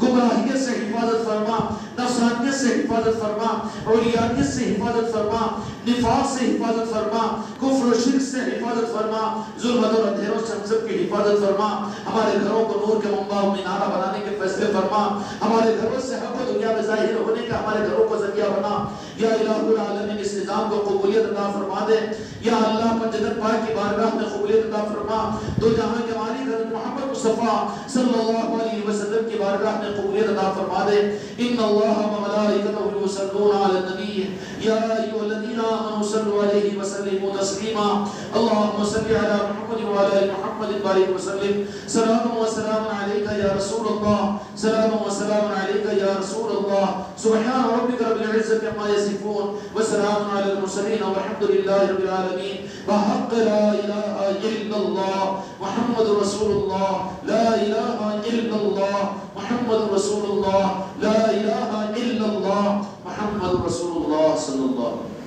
گمراہیت سے حفاظت فرما، نفسانیت سے حفاظت فرما، اولیانیت سے حفاظت فرما، نفاق سے حفاظت فرما، کفر و شرک سے حفاظت فرما، ظلمت اور اندھیروں سے ہم سب کی حفاظت فرما۔ ہمارے گھروں کو نور کے منبع و مینارہ بنانے کے فیصلے فرما، ہمارے گھروں سے حق و دنیا میں ظاہر ہونے کا ہمارے گھروں کو ذریعہ بنا۔ یا الہ العالمین، اس نظام کو قبولیت عطا فرما دے۔ یا اللہ، جنت پاک کی بارگاہ میں قبولیت عطا فرما۔ دو جہاں کے مالک حضرت محمد مصطفیٰ صلی اللہ علیہ وسلم کی بارگاہ میں قبولیت عطا فرما دے۔ ان اللہ و ملائکتہ یصلون علی النبی یا ایھا الذین آمنوا صلوا علیہ وسلموا تسلیما۔ اللهم صل علی محمد وعلی آل محمد وبارک وسلم۔ صلاۃ و سلام علیک یا رسول اللہ، صلاۃ و سلام علیک یا رسول اللہ۔ سبحان ربک رب العزۃ عما یصفون وسلام علی المرسلین والحمد للہ رب العالمین۔ بحق لا الہ الا اللہ محمد رسول اللہ، لا الہ الا اللہ محمد رسول اللہ، لا الہ الا اللہ محمد رسول اللہ صلی اللہ علیہ وسلم۔